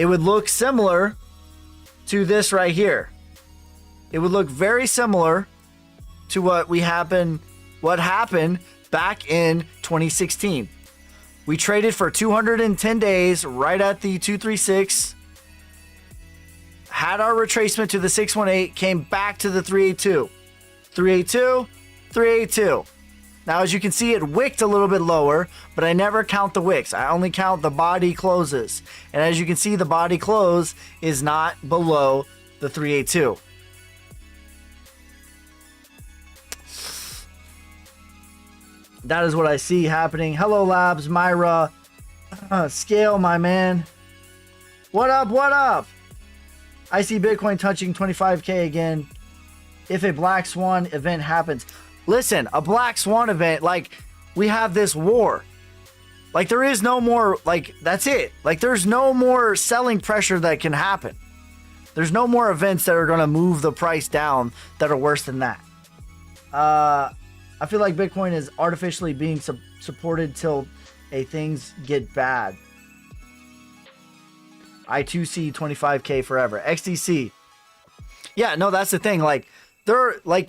it would look similar to this right here. It would look very similar to what happened back in 2016. We traded for 210 days right at the 236, had our retracement to the 618, came back to the 382. 382, 382. Now, as you can see, it wicked a little bit lower, but I never count the wicks. I only count the body closes. And as you can see, the body close is not below the 382. That is what I see happening. Hello, Labs, Myra, Scale, my man. What up, what up? I see Bitcoin touching 25K again if a Black Swan event happens. Listen, a Black Swan event, like, we have this war. Like, there is no more, like, that's it. Like, there's no more selling pressure that can happen. There's no more events that are going to move the price down that are worse than that. I feel like Bitcoin is artificially being supported till things get bad. I too see 25K forever. XDC. Yeah, no, that's the thing. Like,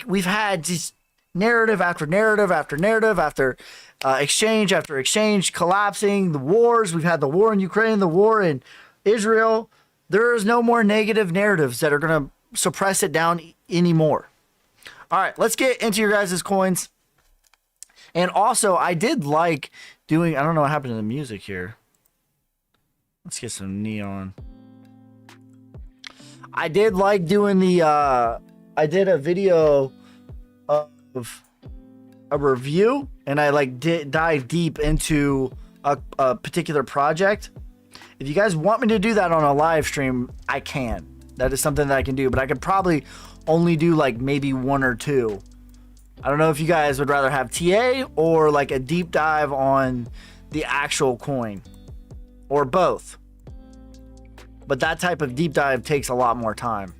we've had just narrative after narrative after narrative after exchange after exchange collapsing. The wars. We've had the war in Ukraine, the war in Israel. There is no more negative narratives that are going to suppress it down anymore. All right, let's get into your guys' coins. And also, I did like doing, I don't know what happened to the music here. Let's get some neon. I did like doing the, I did a video of a review, and I like dive deep into a particular project. If you guys want me to do that on a live stream, I can. That is something that I can do, but I could probably only do like maybe one or two. I don't know if you guys would rather have TA or like a deep dive on the actual coin, or both. But that type of deep dive takes a lot more time.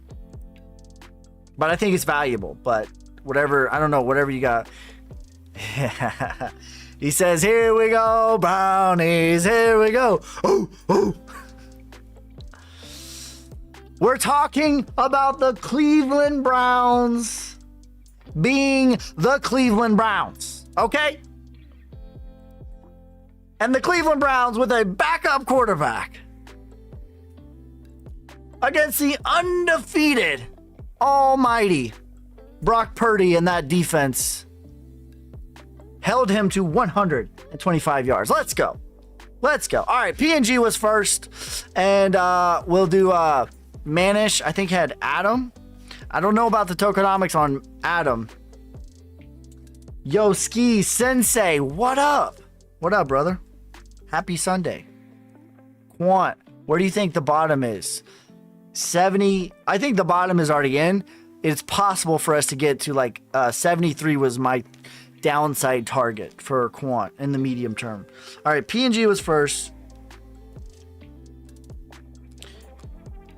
But I think it's valuable. But whatever, I don't know, whatever you got. He says, here we go, brownies, here we go. Ooh, ooh. We're talking about the Cleveland Browns being the Cleveland Browns, okay? And the Cleveland Browns with a backup quarterback against the undefeated, almighty Brock Purdy, and that defense held him to 125 yards. Let's go. Let's go. All right, PNG was first, and we'll do Manish, I think, had Adam. I don't know about the tokenomics on Adam. Yo, Ski Sensei, what up? What up, brother? Happy Sunday. Quant, where do you think the bottom is? 70. I think the bottom is already in. It's possible for us to get to like 73 was my downside target for Quant in the medium term. All right, PNG was first.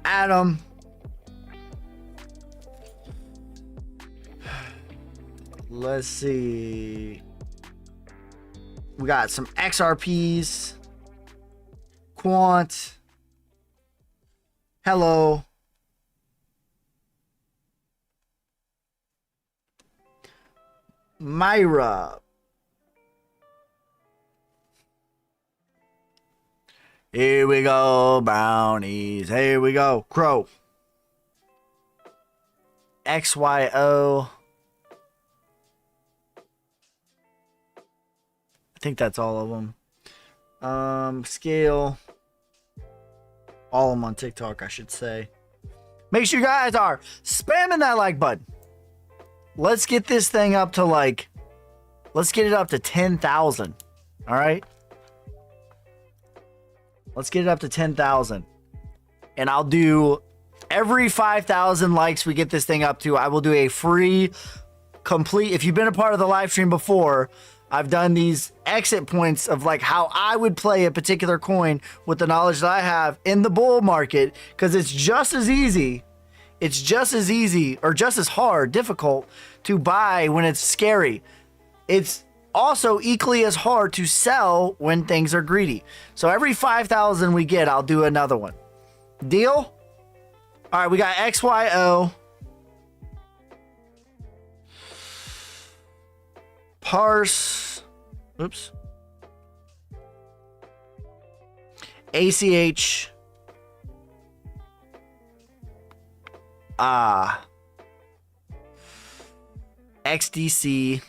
Adam. Let's see. We got some XRPs. Quant. Hello. Myra. Here we go, brownies. Here we go, Crow. XYO. I think that's all of them. Scale. All of them on TikTok, I should say. Make sure you guys are spamming that like button. Let's get this thing up to like, let's get it up to 10,000. All right. Let's get it up to 10,000. And I'll do every 5,000 likes we get this thing up to, I will do a free complete. If you've been a part of the live stream before, I've done these exit points of like how I would play a particular coin with the knowledge that I have in the bull market, because it's just as easy. It's just as easy or just as hard, difficult to buy when it's scary. It's also equally as hard to sell when things are greedy. So every 5,000 we get, I'll do another one. Deal? All right, we got XYO. Parse. Oops. ACH. XDC.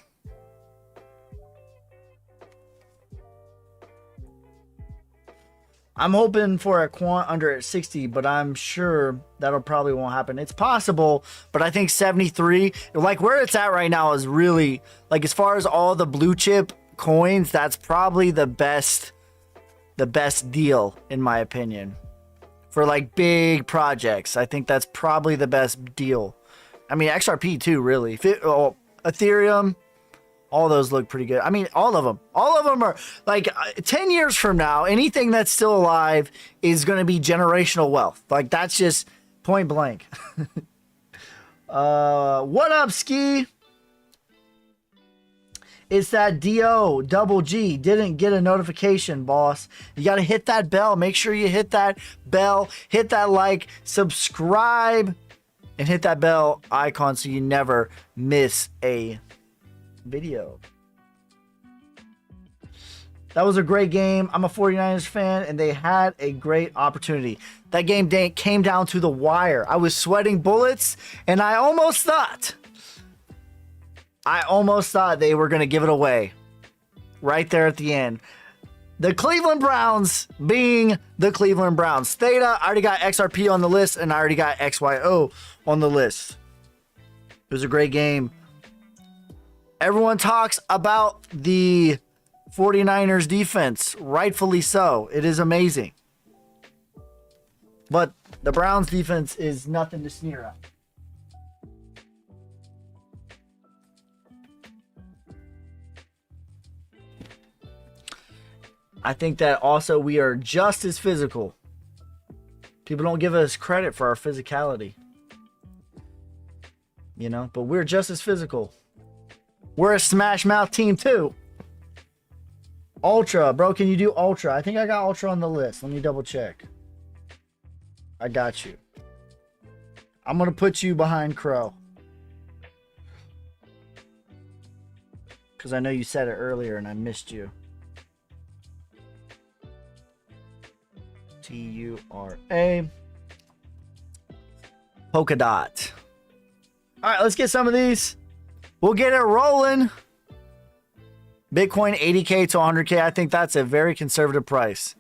I'm hoping for a quant under 60, but I'm sure that'll probably won't happen. It's possible, but I think 73, like where it's at right now, is really, like, as far as all the blue chip coins, that's probably the best deal in my opinion. For like big projects, I think that's probably the best deal. I mean, XRP too, really. Ethereum, all those look pretty good. I mean, all of them are like 10 years from now, anything that's still alive is going to be generational wealth. Like, that's just point blank. What up, Ski? It's that DO double G. Didn't get a notification, boss. You got to hit that bell. Make sure you hit that bell, hit that like, subscribe, and hit that bell icon so you never miss a video. That was a great game. I'm a 49ers fan, and they had a great opportunity. That game came down to the wire. I was sweating bullets, and I almost thought they were going to give it away right there at the end. The Cleveland Browns being the Cleveland Browns. Theta, I already got XRP on the list, and I already got XYO on the list. It was a great game. Everyone talks about the 49ers defense, rightfully so. It is amazing. But the Browns defense is nothing to sneer at. I think that also we are just as physical. People don't give us credit for our physicality. You know, but we're just as physical. We're a smash mouth team too. Ultra, bro, can you do Ultra? I think I got Ultra on the list. Let me double check. I got you. I'm going to put you behind Crow. Because I know you said it earlier and I missed you. TURA. Polka dot. All right, let's get some of these. We'll get it rolling. Bitcoin 80K to 100K. I think that's a very conservative price.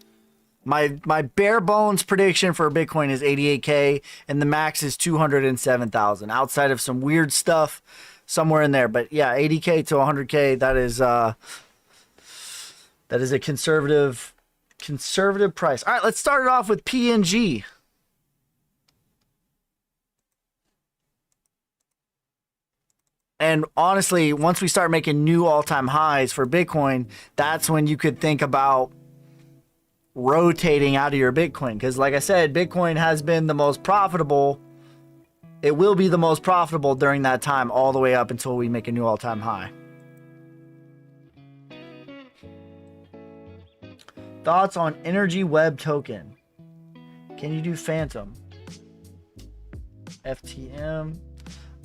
My bare bones prediction for Bitcoin is 88K, and the max is 207,000. Outside of some weird stuff somewhere in there, but yeah, 80K to 100K. That is a conservative price. All right, let's start it off with PNG. And honestly, once we start making new all-time highs for Bitcoin, that's when you could think about rotating out of your Bitcoin. Because like I said, Bitcoin has been the most profitable. It will be the most profitable during that time, all the way up until we make a new all-time high. Thoughts on Energy Web token? Can you do Phantom? FTM.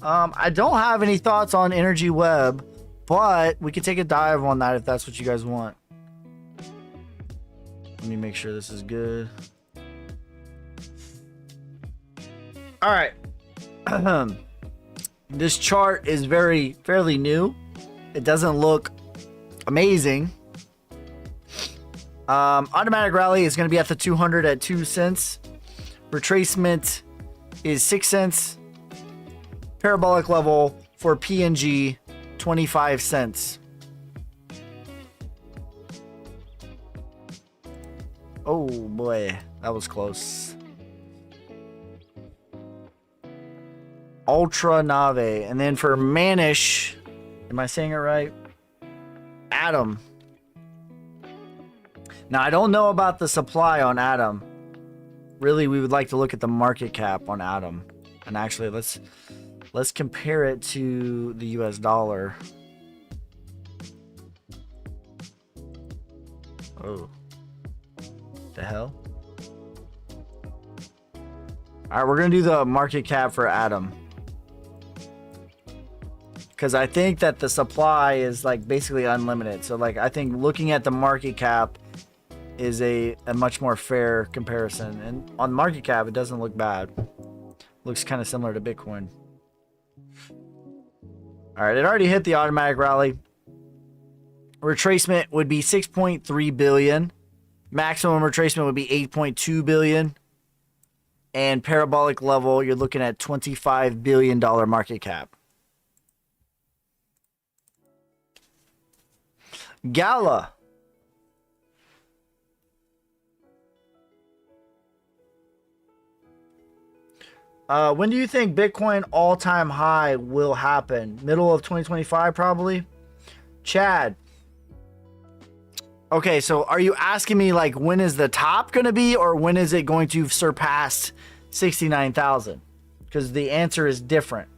I don't have any thoughts on Energy Web, but we could take a dive on that if that's what you guys want. Let me make sure this is good. All right. This chart is fairly new. It doesn't look amazing. Automatic rally is going to be at the 200 at 2 cents. Retracement is 6 cents. Parabolic level for PNG, 25 cents. Oh boy, that was close. Ultra Nave. And then for Manish, am I saying it right? Atom. Now, I don't know about the supply on Atom. Really, we would like to look at the market cap on Atom. And actually, let's compare it to the US dollar. Oh. The hell? All right, we're gonna do the market cap for Atom, because I think that the supply is like basically unlimited. So like I think looking at the market cap is a much more fair comparison. And on market cap, it doesn't look bad. Looks kind of similar to Bitcoin. All right, it already hit the automatic rally. Retracement would be 6.3 billion. Maximum retracement would be 8.2 billion. And parabolic level, you're looking at $25 billion market cap. Gala. When do you think Bitcoin all-time high will happen? Middle of 2025, probably? Chad. Okay, so are you asking me, like, when is the top going to be, or when is it going to surpass 69,000? Because the answer is different.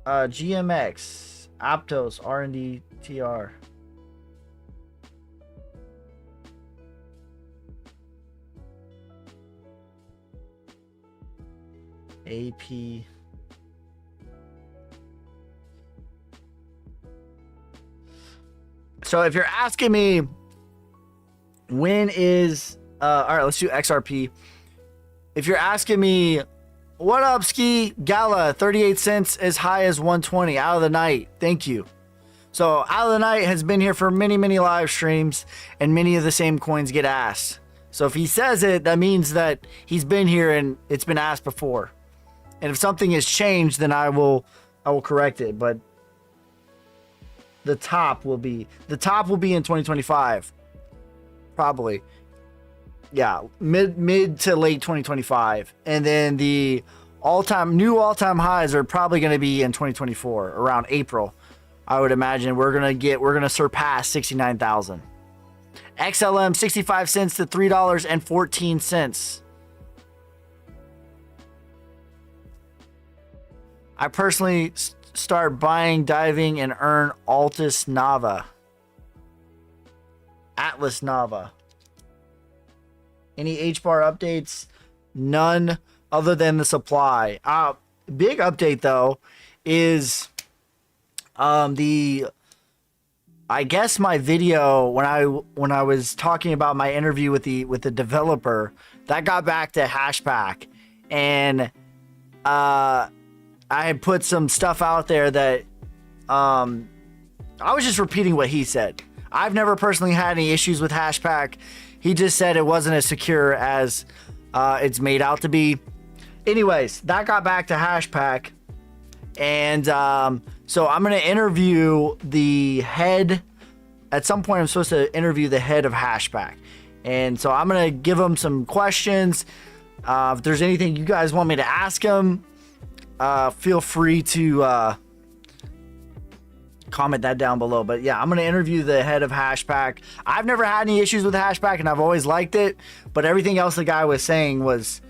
GMX, Aptos, R&D, TR. AP. So if you're asking me when is all right, let's do XRP. If you're asking me, what up, Ski? Gala 38 cents, as high as 120 out of the night. Thank you. So out of the night has been here for many live streams, and many of the same coins get asked. So if he says it, that means that he's been here and it's been asked before. And if something has changed, then I will correct it. But the top will be in 2025, probably. Yeah, mid to late 2025, and then the new all-time highs are probably going to be in 2024 around April. I would imagine we're gonna surpass 69,000. XLM 65 cents to $3.14. I personally start buying, diving, and earn Atlas Nava. Any H-bar updates? None other than the supply. Big update though is I guess my video when I was talking about my interview with the developer, that got back to Hashpack, and I had put some stuff out there that I was just repeating what he said. I've never personally had any issues with Hashpack. He just said it wasn't as secure as it's made out to be. Anyways, that got back to Hashpack, and so I'm going to interview the head. At some point, I'm supposed to interview the head of Hashpack, and so I'm going to give him some questions. If there's anything you guys want me to ask him, feel free to comment that down below. But yeah, I'm going to interview the head of Hashpack. I've never had any issues with Hashpack, and I've always liked it, but everything else the guy was saying was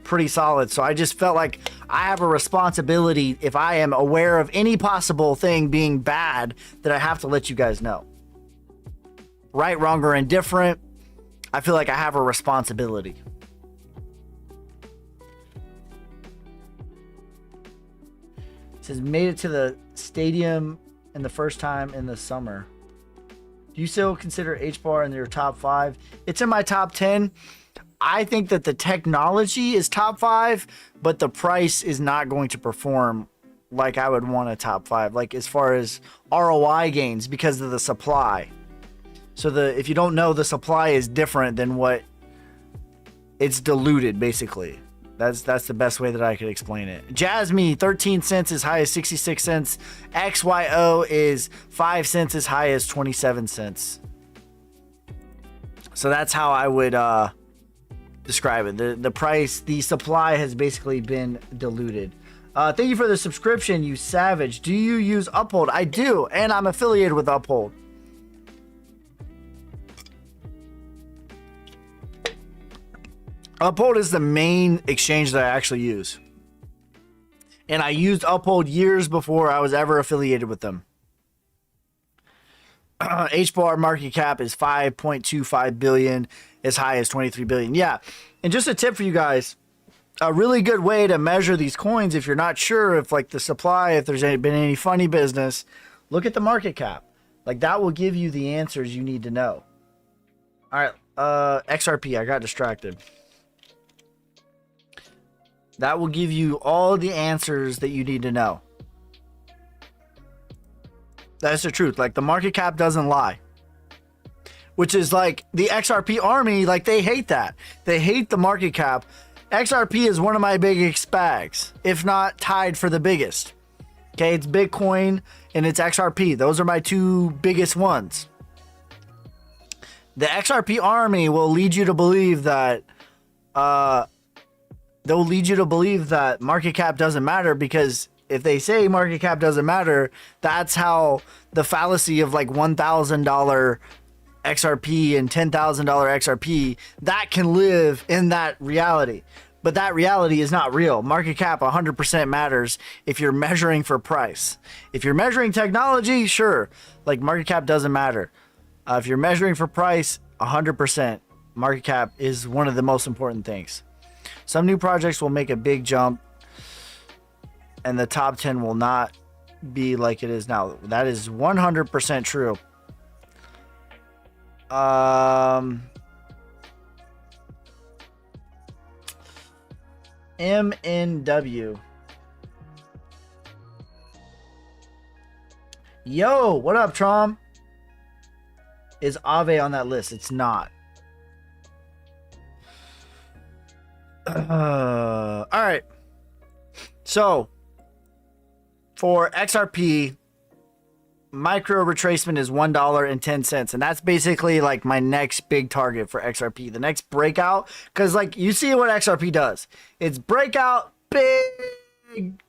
pretty solid. So I just felt like I have a responsibility, if I am aware of any possible thing being bad, that I have to let you guys know. Right, wrong, or indifferent, I feel like I have a responsibility. It says made it to the stadium in the first time in the summer. Do you still consider H-bar in your top 5? It's in my top 10. I think that the technology is top 5, but the price is not going to perform like I would want a top 5, like as far as ROI gains, because of the supply. So if you don't know, the supply is different than what it's diluted, basically. That's the best way that I could explain it. Jasmine, 13 cents as high as 66 cents. XYO is 5 cents as high as 27 cents. So that's how I would describe it. The price, the supply has basically been diluted. Thank you for the subscription, you savage. Do you use Uphold? I do, and I'm affiliated with Uphold. Uphold is the main exchange that I actually use. And I used Uphold years before I was ever affiliated with them. H-bar market cap is 5.25 billion. as high as 23 billion. Yeah. And just a tip for you guys, a really good way to measure these coins, if you're not sure if like the supply, if there's been any funny business, look at the market cap. Like that will give you the answers you need to know. All right. XRP, I got distracted. That will give you all the answers that you need to know. That's the truth. Like the market cap doesn't lie. Which is like the XRP army, like they hate that. They hate the market cap. XRP is one of my biggest bags, if not tied for the biggest. Okay, it's Bitcoin and it's XRP. Those are my two biggest ones. The XRP army will lead you to believe that they'll lead you to believe that market cap doesn't matter, because if they say market cap doesn't matter, that's how the fallacy of like $1,000 XRP and $10,000 XRP, that can live in that reality. But that reality is not real. Market cap 100% matters if you're measuring for price. If you're measuring technology, sure, like market cap doesn't matter. If you're measuring for price, 100%, market cap is one of the most important things. Some new projects will make a big jump, and the top 10 will not be like it is now. That is 100% true. MNW. Yo, what up, Trom? Is Aave on that list? It's not. All right. So, for XRP, micro retracement is $1.10, and that's basically like my next big target for XRP. The next breakout, because like you see what XRP does. It's breakout, big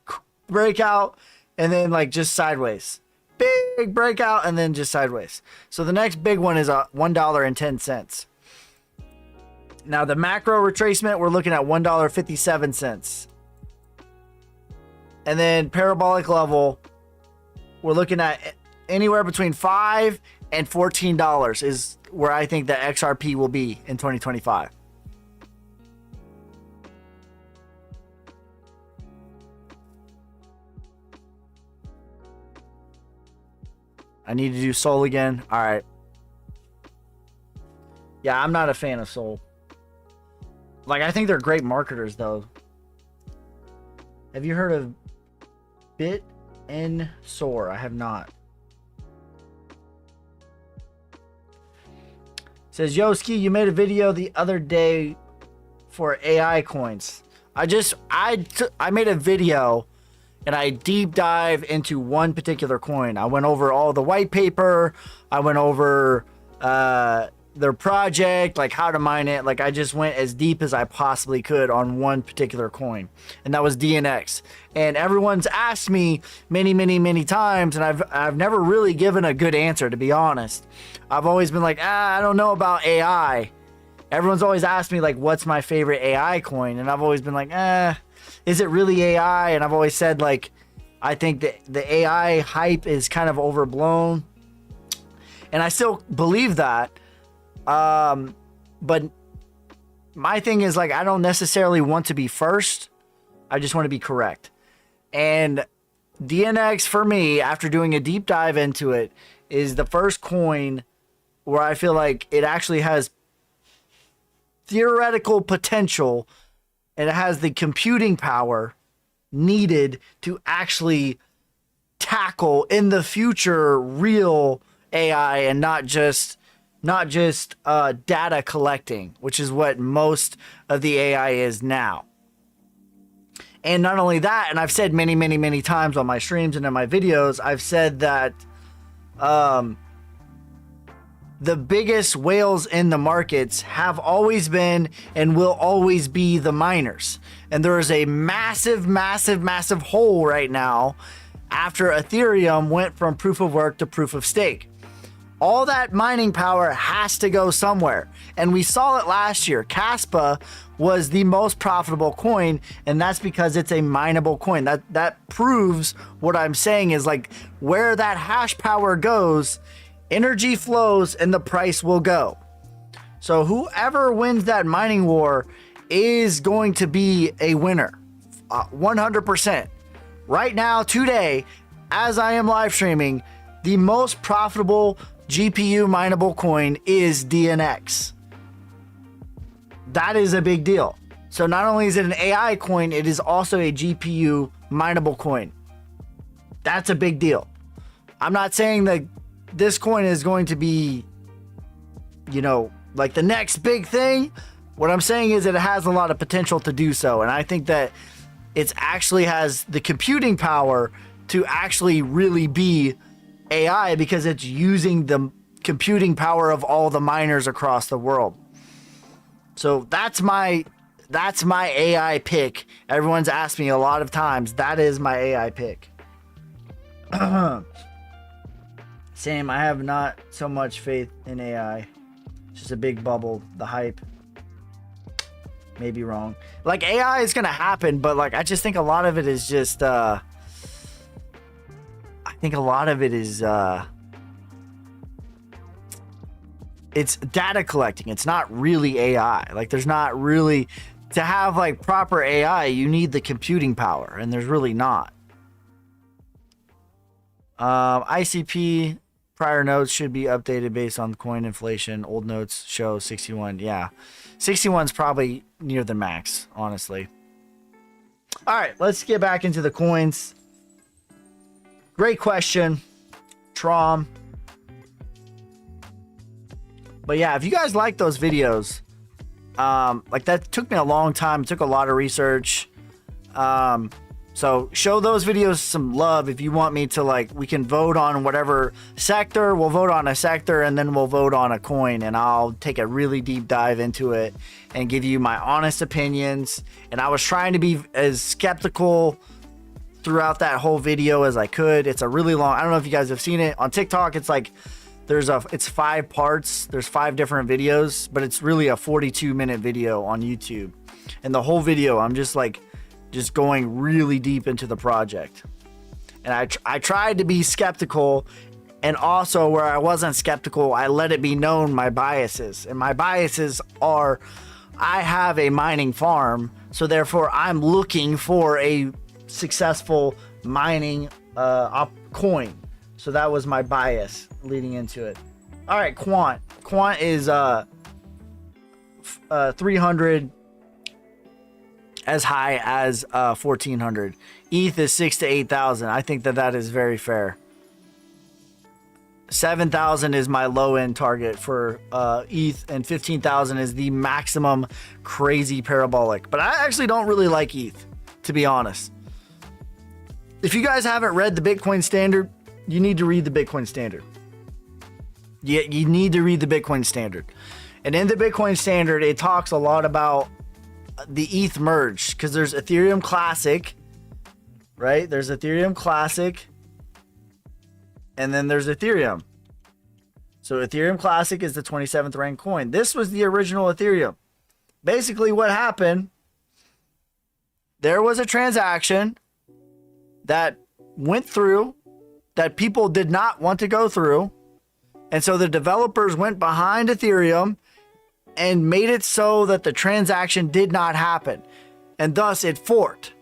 breakout, and then like just sideways. Big breakout, and then just sideways. So the next big one is $1.10. Now the macro retracement, we're looking at $1.57. And then parabolic level, we're looking at anywhere between $5 and $14 is where I think the XRP will be in 2025. I need to do Sol again. All right. Yeah, I'm not a fan of Sol. Like, I think they're great marketers, though. Have you heard of BitNSoar? I have not. Says, Yo, Ski, you made a video the other day for AI coins. I made a video and I deep dive into one particular coin. I went over all the white paper. I went over their project, like how to mine it. Like I just went as deep as I possibly could on one particular coin, and that was DNX. And everyone's asked me many times, and I've never really given a good answer, to be honest. I've always been like, I don't know about AI. Everyone's always asked me like, what's my favorite AI coin? And I've always been like, is it really AI? And I've always said like, I think that the AI hype is kind of overblown, and I still believe that. But my thing is like, I don't necessarily want to be first. I just want to be correct. And DNX for me, after doing a deep dive into it, is the first coin where I feel like it actually has theoretical potential and it has the computing power needed to actually tackle in the future real AI and not just data collecting, which is what most of the AI is now. And not only that, and I've said many times on my streams and in my videos, I've said that the biggest whales in the markets have always been and will always be the miners. And there is a massive hole right now after Ethereum went from proof of work to proof of stake. All that mining power has to go somewhere. And we saw it last year. Kaspa was the most profitable coin, and that's because it's a mineable coin. That proves what I'm saying is like where that hash power goes, energy flows and the price will go. So whoever wins that mining war is going to be a winner. 100%. Right now, today, as I am live streaming, the most profitable GPU mineable coin is DNX. That is a big deal. So not only is it an AI coin, it is also a GPU mineable coin. That's a big deal. I'm not saying that this coin is going to be, you know, like the next big thing. What I'm saying is that it has a lot of potential to do so. And I think that it actually has the computing power to actually really be AI because it's using the computing power of all the miners across the world. So that's my AI pick. Everyone's asked me a lot of times. That is my AI pick. Same, I have not so much faith in AI. It's just a big bubble, the hype. Maybe wrong. Like, AI is gonna happen, but like I just think a lot of it is just I think a lot of it is it's data collecting. It's not really AI. Like, there's not really, to have like proper AI, you need the computing power, and there's really not. ICP prior notes should be updated based on coin inflation. Old notes show 61. Yeah, 61 is probably near the max, honestly. All right, let's get back into the coins. Great question, Trom. But yeah, if you guys like those videos, like, that took me a long time. It took a lot of research. So show those videos some love. If you want me to, like, we can vote on whatever sector. We'll vote on a sector, and then we'll vote on a coin, and I'll take a really deep dive into it and give you my honest opinions. And I was trying to be as skeptical throughout that whole video as I could. It's a really long, I don't know if you guys have seen it on TikTok. It's like, it's 5 parts. There's 5 different videos, but it's really a 42-minute video on YouTube. And the whole video, I'm just like, just going really deep into the project. And I tried to be skeptical, and also where I wasn't skeptical, I let it be known my biases. And my biases are, I have a mining farm, so therefore I'm looking for a successful mining coin. So that was my bias leading into it. All right, Quant. Quant is 300 as high as 1400. ETH is 6,000 to 8,000. I think that is very fair. 7,000 is my low end target for ETH, and 15,000 is the maximum crazy parabolic. But I actually don't really like ETH, to be honest. If you guys haven't read the Bitcoin Standard, you need to read the Bitcoin Standard. You need to read the Bitcoin Standard. And in the Bitcoin Standard, it talks a lot about the ETH merge, because there's Ethereum Classic, right? There's Ethereum Classic, and then there's Ethereum. So Ethereum Classic is the 27th ranked coin. This was the original Ethereum. Basically what happened, there was a transaction that went through that people did not want to go through. And so the developers went behind Ethereum and made it so that the transaction did not happen. And thus it forked.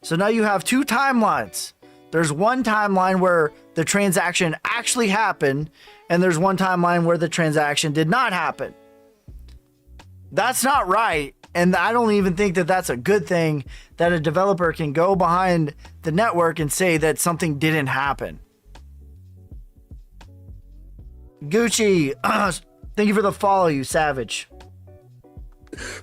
So now you have 2 timelines. There's one timeline where the transaction actually happened, and there's one timeline where the transaction did not happen. That's not right. And I don't even think that that's a good thing, that a developer can go behind the network and say that something didn't happen. Gucci, thank you for the follow, you savage.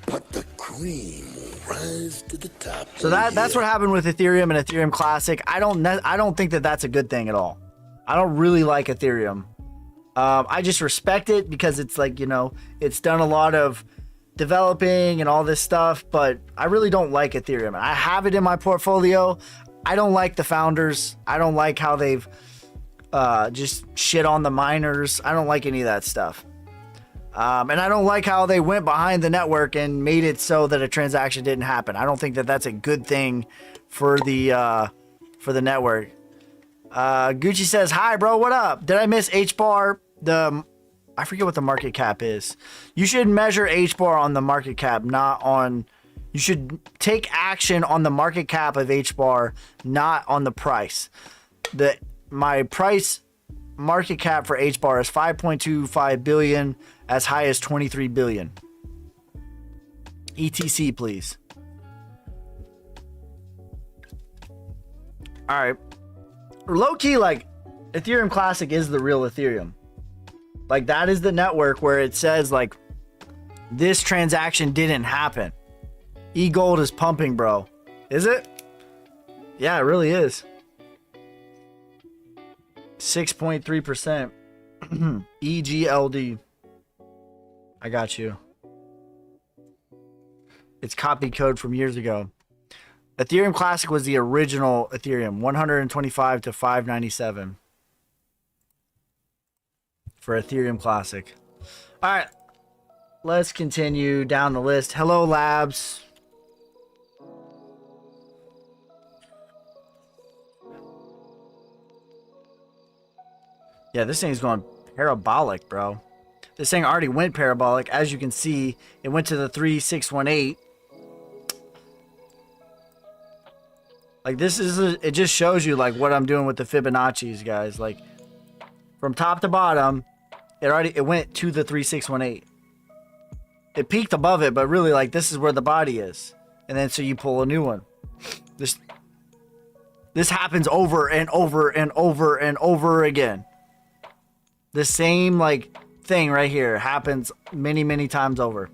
But the cream will rise to the top. So that's what happened with Ethereum and Ethereum Classic. I don't think that that's a good thing at all. I don't really like Ethereum. I just respect it because it's like, you know, it's done a lot of developing and all this stuff, but I really don't like Ethereum. I have it in my portfolio. I don't like the founders. I don't like how they've just shit on the miners. I don't like any of that stuff. And I don't like how they went behind the network and made it so that a transaction didn't happen. I don't think that that's a good thing for the network. Gucci says, hi, bro. What up? Did I miss H-Bar? The I forget what the market cap is. You should measure HBAR on the market cap, not on. You should take action on the market cap of HBAR, not on the price. My price market cap for HBAR is 5.25 billion, as high as 23 billion. ETC, please. All right. Low key, like, Ethereum Classic is the real Ethereum. Like, that is the network where it says, like, this transaction didn't happen. eGold is pumping, bro. Is it? Yeah, it really is. 6.3%. EGLD. I got you. It's copy code from years ago. Ethereum Classic was the original Ethereum, 125 to 597 for Ethereum Classic. All right, let's continue down the list. Hello Labs. Yeah, this thing's going parabolic, bro. This thing already went parabolic. As you can see, it went to the 3618. Like, this is it just shows you like what I'm doing with the Fibonacci's, guys. Like, from top to bottom, it went to the 3618. It peaked above it, but really, like, this is where the body is. And then so you pull a new one. This happens over and over and over and over again. The same like thing right here happens many, many times over.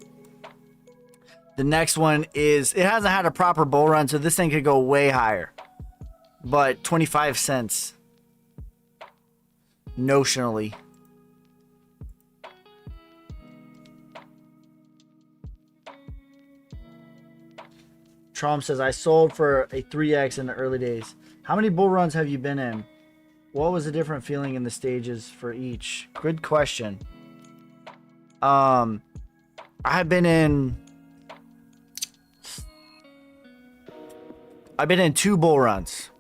The next one is, it hasn't had a proper bull run, so this thing could go way higher. But 25 cents. Notionally. Trump says, I sold for a 3x in the early days. How many bull runs have you been in? What was the different feeling in the stages for each? Good question. I've been in 2 bull runs.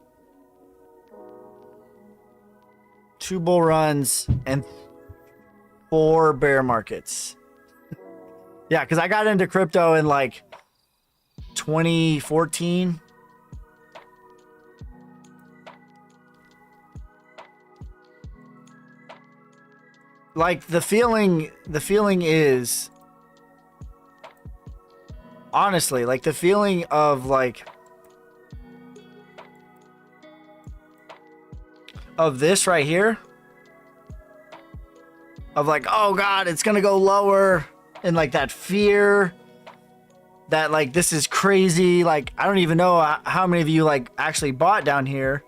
2 bull runs and 4 bear markets. Yeah, because I got into crypto in like 2014. Like, the feeling is, honestly, like, the feeling of like of this right here, of like, oh god, it's gonna go lower, and like that fear that like this is crazy. Like, I don't even know how many of you like actually bought down here.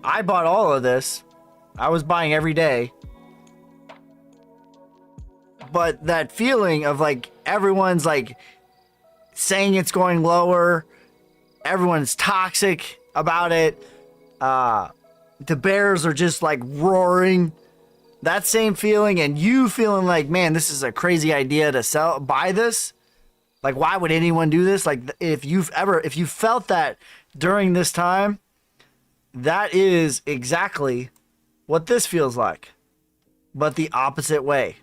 I bought all of this. I was buying every day. But that feeling of like everyone's like saying it's going lower, everyone's toxic about it, the bears are just like roaring, that same feeling, and you feeling like, man, this is a crazy idea to buy this. Like, why would anyone do this? Like, if you felt that during this time, that is exactly what this feels like, but the opposite way.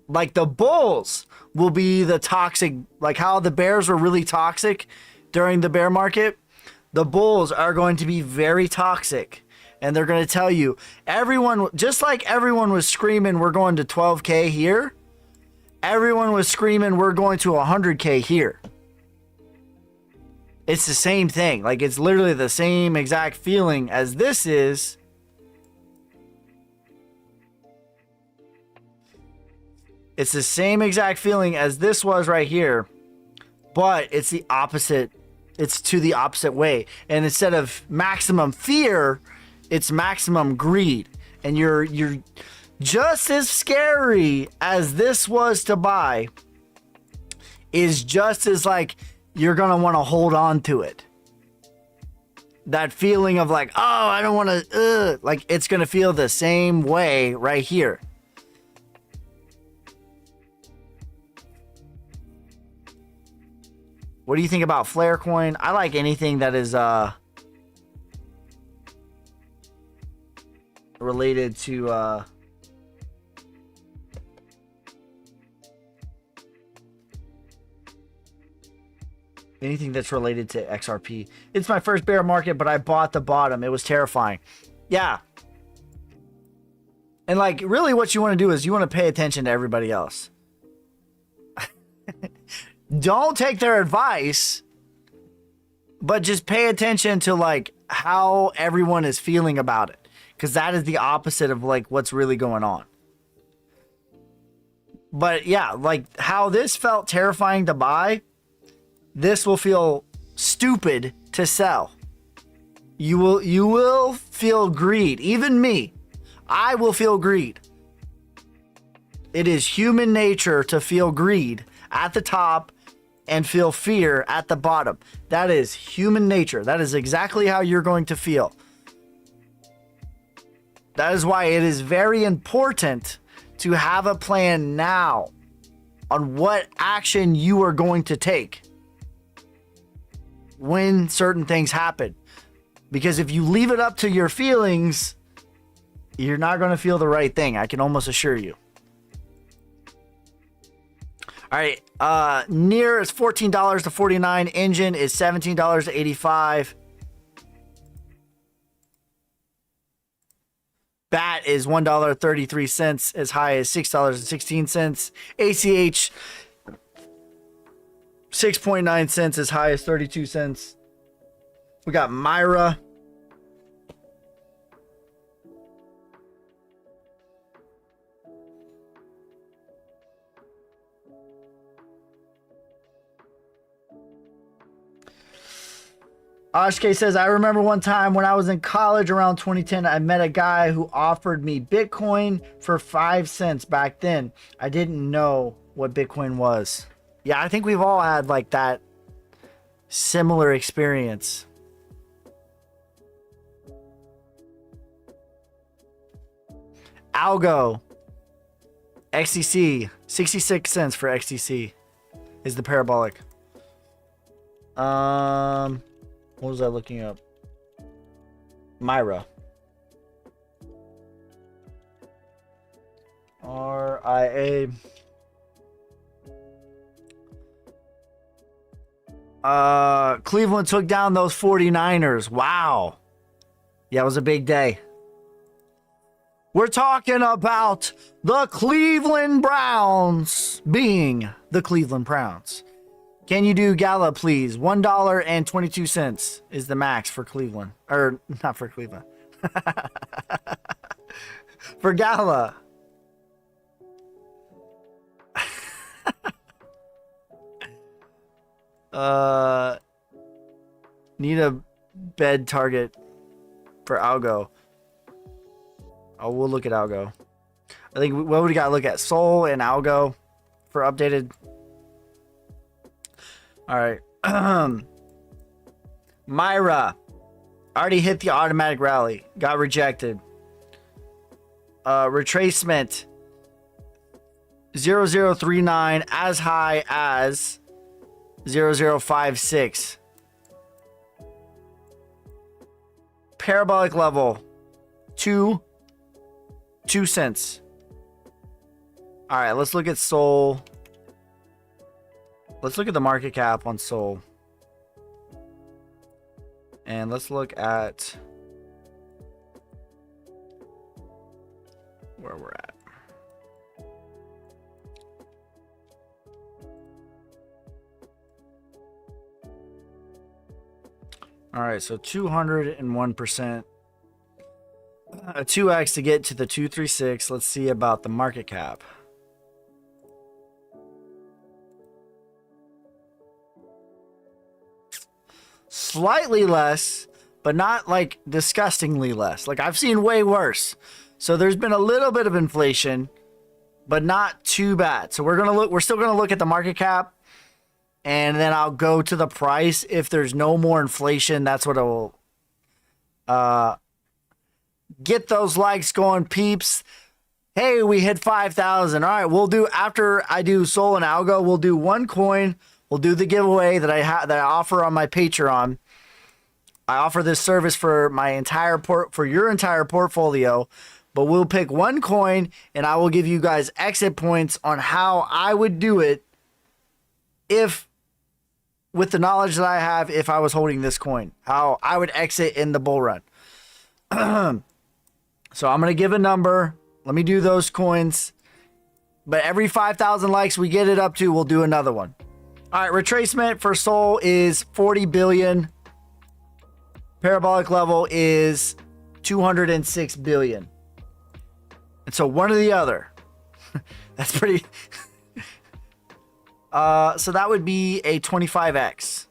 Like, the bulls will be the toxic, like how the bears were really toxic during the bear market. The bulls are going to be very toxic, and they're going to tell you, everyone, just like everyone was screaming, we're going to 12K here. Everyone was screaming, we're going to 100K here. It's the same thing. Like, it's literally the same exact feeling as this is. It's the same exact feeling as this was right here, but it's the opposite. It's to the opposite way. And instead of maximum fear, it's maximum greed. And you're just as scary as this was to buy, is just as like you're going to want to hold on to it. That feeling of like, oh, I don't want to, like, it's going to feel the same way right here. What do you think about Flare Coin? I like anything that is related to anything that's related to XRP. It's my first bear market, but I bought the bottom. It was terrifying. Yeah. And like, really what you want to do is you want to pay attention to everybody else. Don't take their advice, but just pay attention to like how everyone is feeling about it. Because that is the opposite of like what's really going on. But yeah, like how this felt terrifying to buy, this will feel stupid to sell. You will feel greed. Even me, I will feel greed. It is human nature to feel greed at the top and feel fear at the bottom. That is human nature. That is exactly how you're going to feel. That is why it is very important to have a plan now on what action you are going to take when certain things happen. Because if you leave it up to your feelings, you're not going to feel the right thing. I can almost assure you. All right. Near is $14 to $49. Engine is $17 to $85. BAT is $1.33 as high as $6.16. ACH 6.9 cents as high as 32 cents. We got Myra. Oshke says, I remember one time when I was in college around 2010, I met a guy who offered me Bitcoin for 5 cents back then. I didn't know what Bitcoin was. Yeah, I think we've all had like that similar experience. Algo. XTC. 66 cents for XTC is the parabolic. What was I looking up? Myra. RIA. Cleveland took down those 49ers. Wow. Yeah, it was a big day. We're talking about the Cleveland Browns being the Cleveland Browns. Can you do Gala, please? $1.22 is the max for Cleveland. Or, not for Cleveland. For Gala. Need a bed target for Algo. Oh, we'll look at Algo. I think what we got to look at? Sol and Algo for updated. All right. Myra already hit the automatic rally. Got rejected. Retracement 0039 as high as 0056. Parabolic level 2 cents. All right, let's look at Sol. Let's look at the market cap on Sol. And let's look at where we're at. All right, so 201%. 2x to get to the 236. Let's see about the market cap. Slightly less, but not like disgustingly less. Like I've seen way worse. So there's been a little bit of inflation, but not too bad. So we're still gonna look at the market cap, and then I'll go to the price. If there's no more inflation, that's what it will get those likes going, peeps. Hey, we hit 5,000. All right, we'll do, after I do Sol and Algo, we'll do one coin. We'll do the giveaway that I offer on my Patreon. I offer this service for your entire portfolio, but we'll pick one coin and I will give you guys exit points on how I would do it if, with the knowledge that I have, if I was holding this coin, how I would exit in the bull run. So I'm going to give a number. Let me do those coins. But every 5,000 likes we get it up to, we'll do another one. All right, retracement for Sol is 40 billion. Parabolic level is 206 billion. And so one or the other. That's pretty... so that would be a 25x.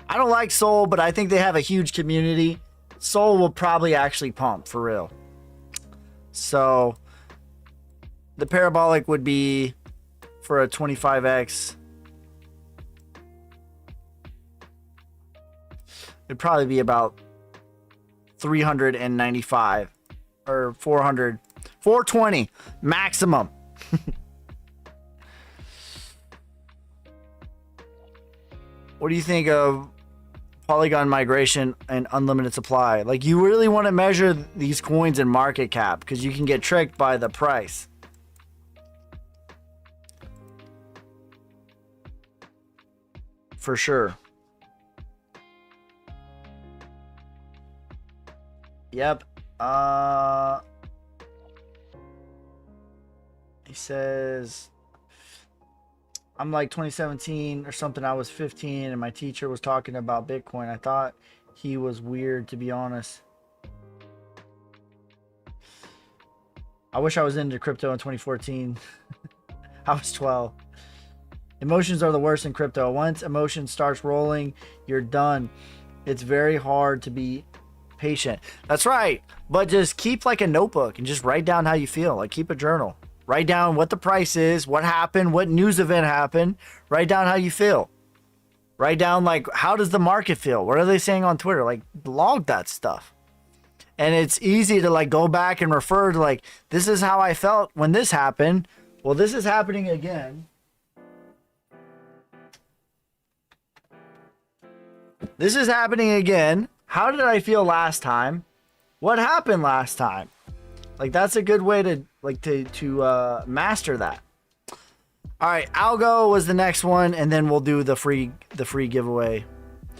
I don't like Sol, but I think they have a huge community. Sol will probably actually pump, for real. So the parabolic would be for a 25x. It'd probably be about 395 or 400, 420 maximum. What do you think of Polygon migration and unlimited supply? Like, you really want to measure these coins in market cap because you can get tricked by the price. For sure. Yep. He says, I'm like 2017 or something. I was 15 and my teacher was talking about Bitcoin. I thought he was weird, to be honest. I wish I was into crypto in 2014. I was 12. Emotions are the worst in crypto. Once emotion starts rolling, you're done. It's very hard to be patient. That's right. But just keep like a notebook and just write down how you feel. Like, keep a journal. Write down what the price is, what happened, what news event happened. Write down how you feel. Write down, like, how does the market feel? What are they saying on Twitter? Like, log that stuff. And it's easy to, like, go back and refer to, like, this is how I felt when this happened. Well, this is happening again. This is happening again. How did I feel last time? What happened last time? Like, that's a good way to, like, to master that. All right, Algo was the next one, and then we'll do the free giveaway.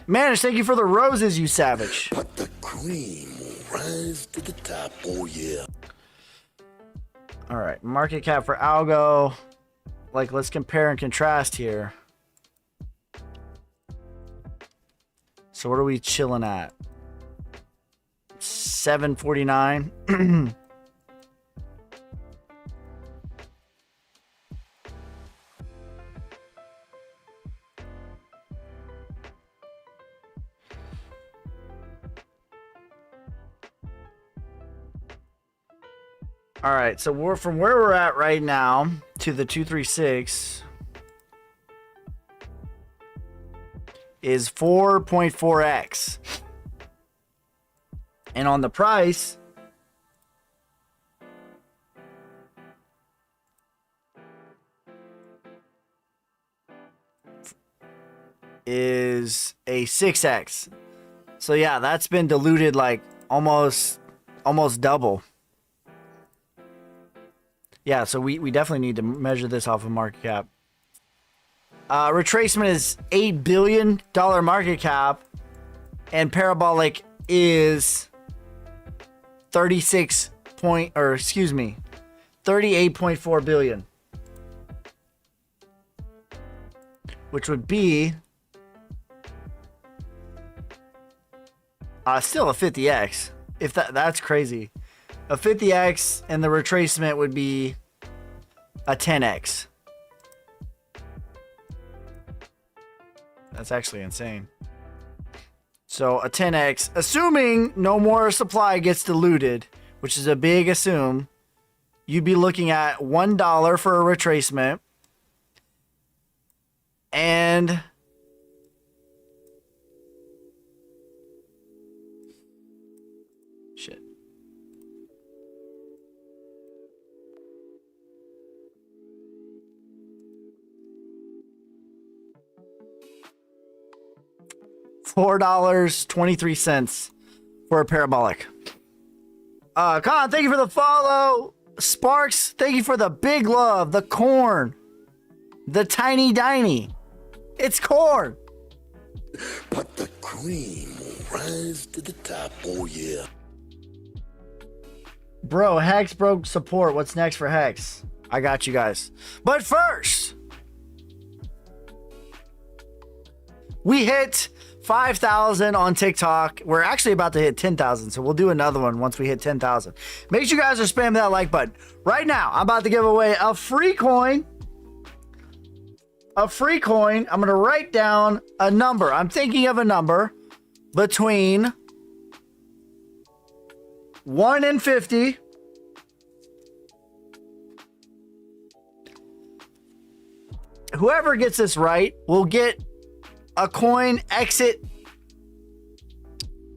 Manish, thank you for the roses, you savage. But the cream will rise to the top. Oh yeah. All right, market cap for Algo. Like, let's compare and contrast here. So what are we chilling at? 749. All right, so we're from where we're at right now to the 236 is 4.4x. And on the price is a 6x. So yeah, that's been diluted like almost double. Yeah, so we definitely need to measure this off of market cap. Retracement is $8 billion market cap, and parabolic is 38.4 billion, which would be still a 50x. If that's crazy. A 50x and the retracement would be a 10x. That's actually insane. So a 10x, assuming no more supply gets diluted, which is a big assume, you'd be looking at $1 for a retracement and shit. $4.23 for a parabolic. Con, thank you for the follow. Sparks, thank you for the big love, the corn, the tiny diny. It's corn. But the cream will rise to the top. Oh, yeah. Bro, Hex broke support. What's next for Hex? I got you guys. But first, we hit 5,000 on TikTok. We're actually about to hit 10,000, so we'll do another one once we hit 10,000. Make sure you guys are spamming that like button. Right now, I'm about to give away a free coin. A free coin. I'm going to write down a number. I'm thinking of a number between 1 and 50. Whoever gets this right will get a coin exit,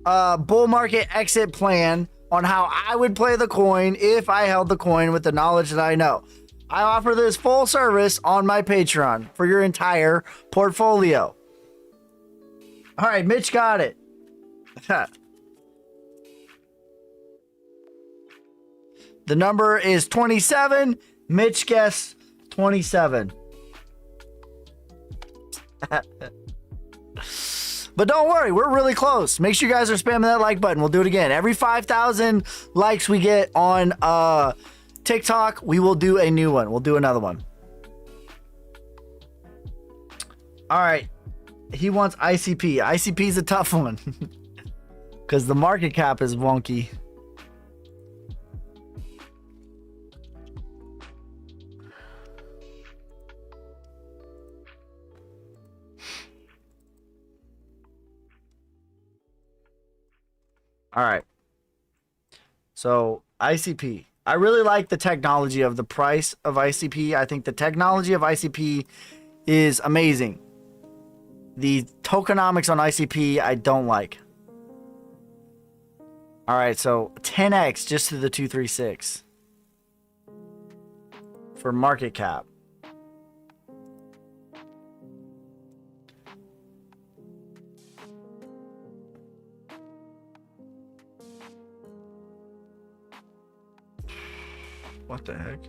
bull market exit plan on how I would play the coin if I held the coin with the knowledge that I know. I offer this full service on my Patreon for your entire portfolio. All right, Mitch got it. The number is 27. Mitch guessed 27. But don't worry, we're really close. Make sure you guys are spamming that like button. We'll do it again. Every 5,000 likes we get on TikTok, we will do a new one. We'll do another one. All right. He wants ICP. ICP is a tough one because the market cap is wonky. All right. So ICP. I really like the technology of the price of ICP. I think the technology of ICP is amazing. The tokenomics on ICP, I don't like. All right, so 10x just to the 236 for market cap. What the heck?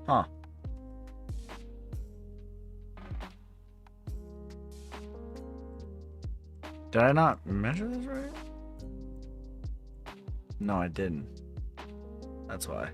Huh. Did I not measure this right? No, I didn't. That's why.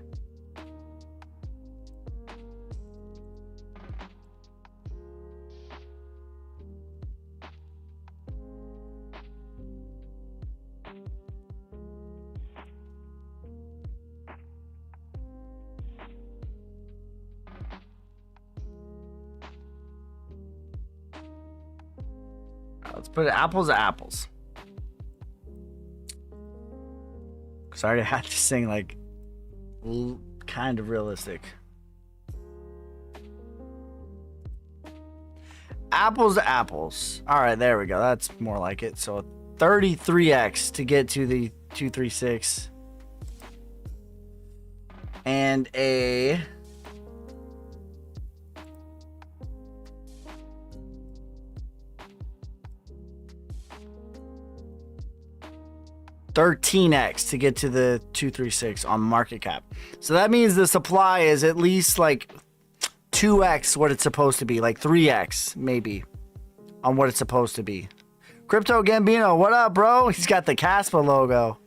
Let's put it apples to apples. Because I already had to sing like kind of realistic. Apples to apples. All right, there we go. That's more like it. So 33x to get to the 236. And a... $13x to get to the 236 on market cap. So that means the supply is at least like 2x what it's supposed to be, like 3x maybe on what it's supposed to be. Crypto Gambino, what up, bro? He's got the Caspa logo.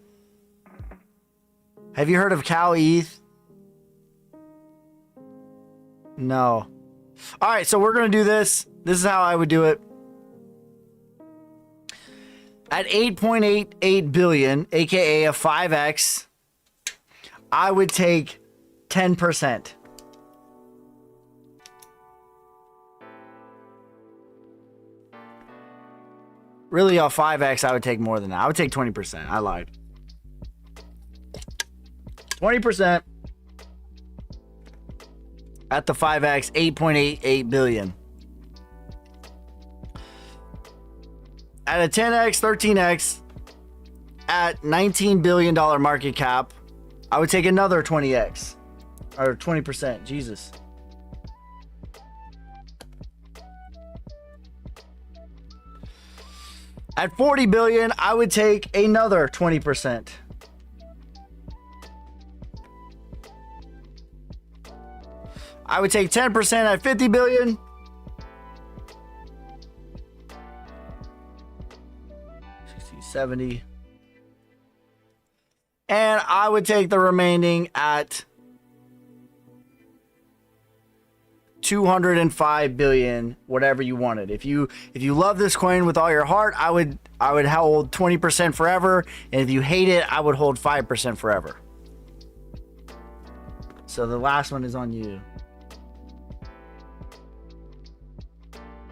Have you heard of Cow ETH? No. All right, so we're going to do this. This is how I would do it. At 8.88 billion, aka a 5x, I would take 10%. Really, a 5x, I would take more than that. I would take 20%. I lied. 20% at the 5x, 8.88 billion. At a 10x, 13x, at $19 billion market cap, I would take another 20x. or 20%. Jesus. At 40 billion, I would take another 20%. I would take 10% at 50 billion. $70. And I would take the remaining at 205 billion, whatever you wanted. If you love this coin with all your heart, I would hold 20% forever, and if you hate it, I would hold 5% forever. So the last one is on you.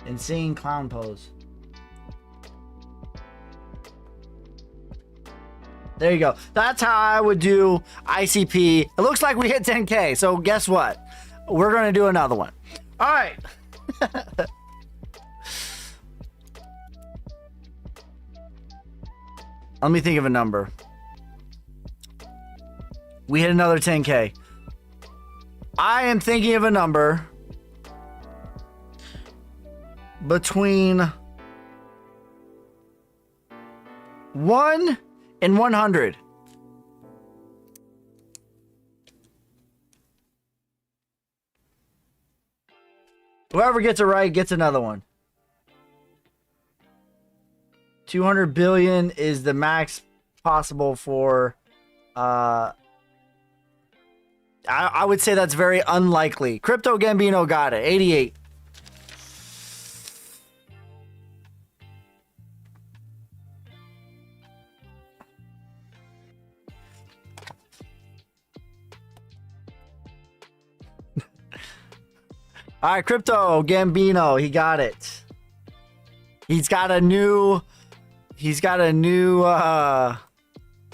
Insane clown pose. There you go. That's how I would do ICP. It looks like we hit 10K. So guess what? We're going to do another one. All right. Let me think of a number. We hit another 10K. I am thinking of a number between 1 and 100. Whoever gets it right gets another one. 200 billion is the max possible for I would say that's very unlikely. Crypto Gambino got it. 88. All right, Crypto Gambino, he got it. He's got a new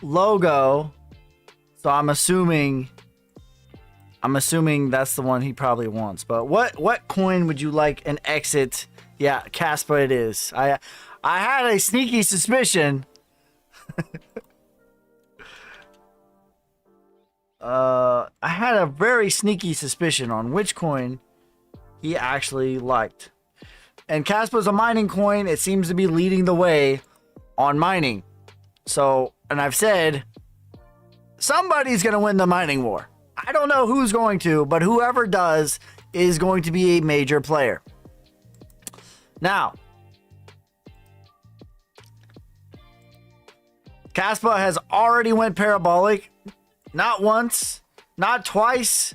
logo. So I'm assuming that's the one he probably wants. But what coin would you like an exit? Yeah, Caspa it is. I had a sneaky suspicion. I had a very sneaky suspicion on which coin he actually liked. And Caspa is a mining coin. It seems to be leading the way on mining. So, and I've said somebody's going to win the mining war. I don't know who's going to, but whoever does is going to be a major player. Now, Caspa has already went parabolic. Not once, not twice.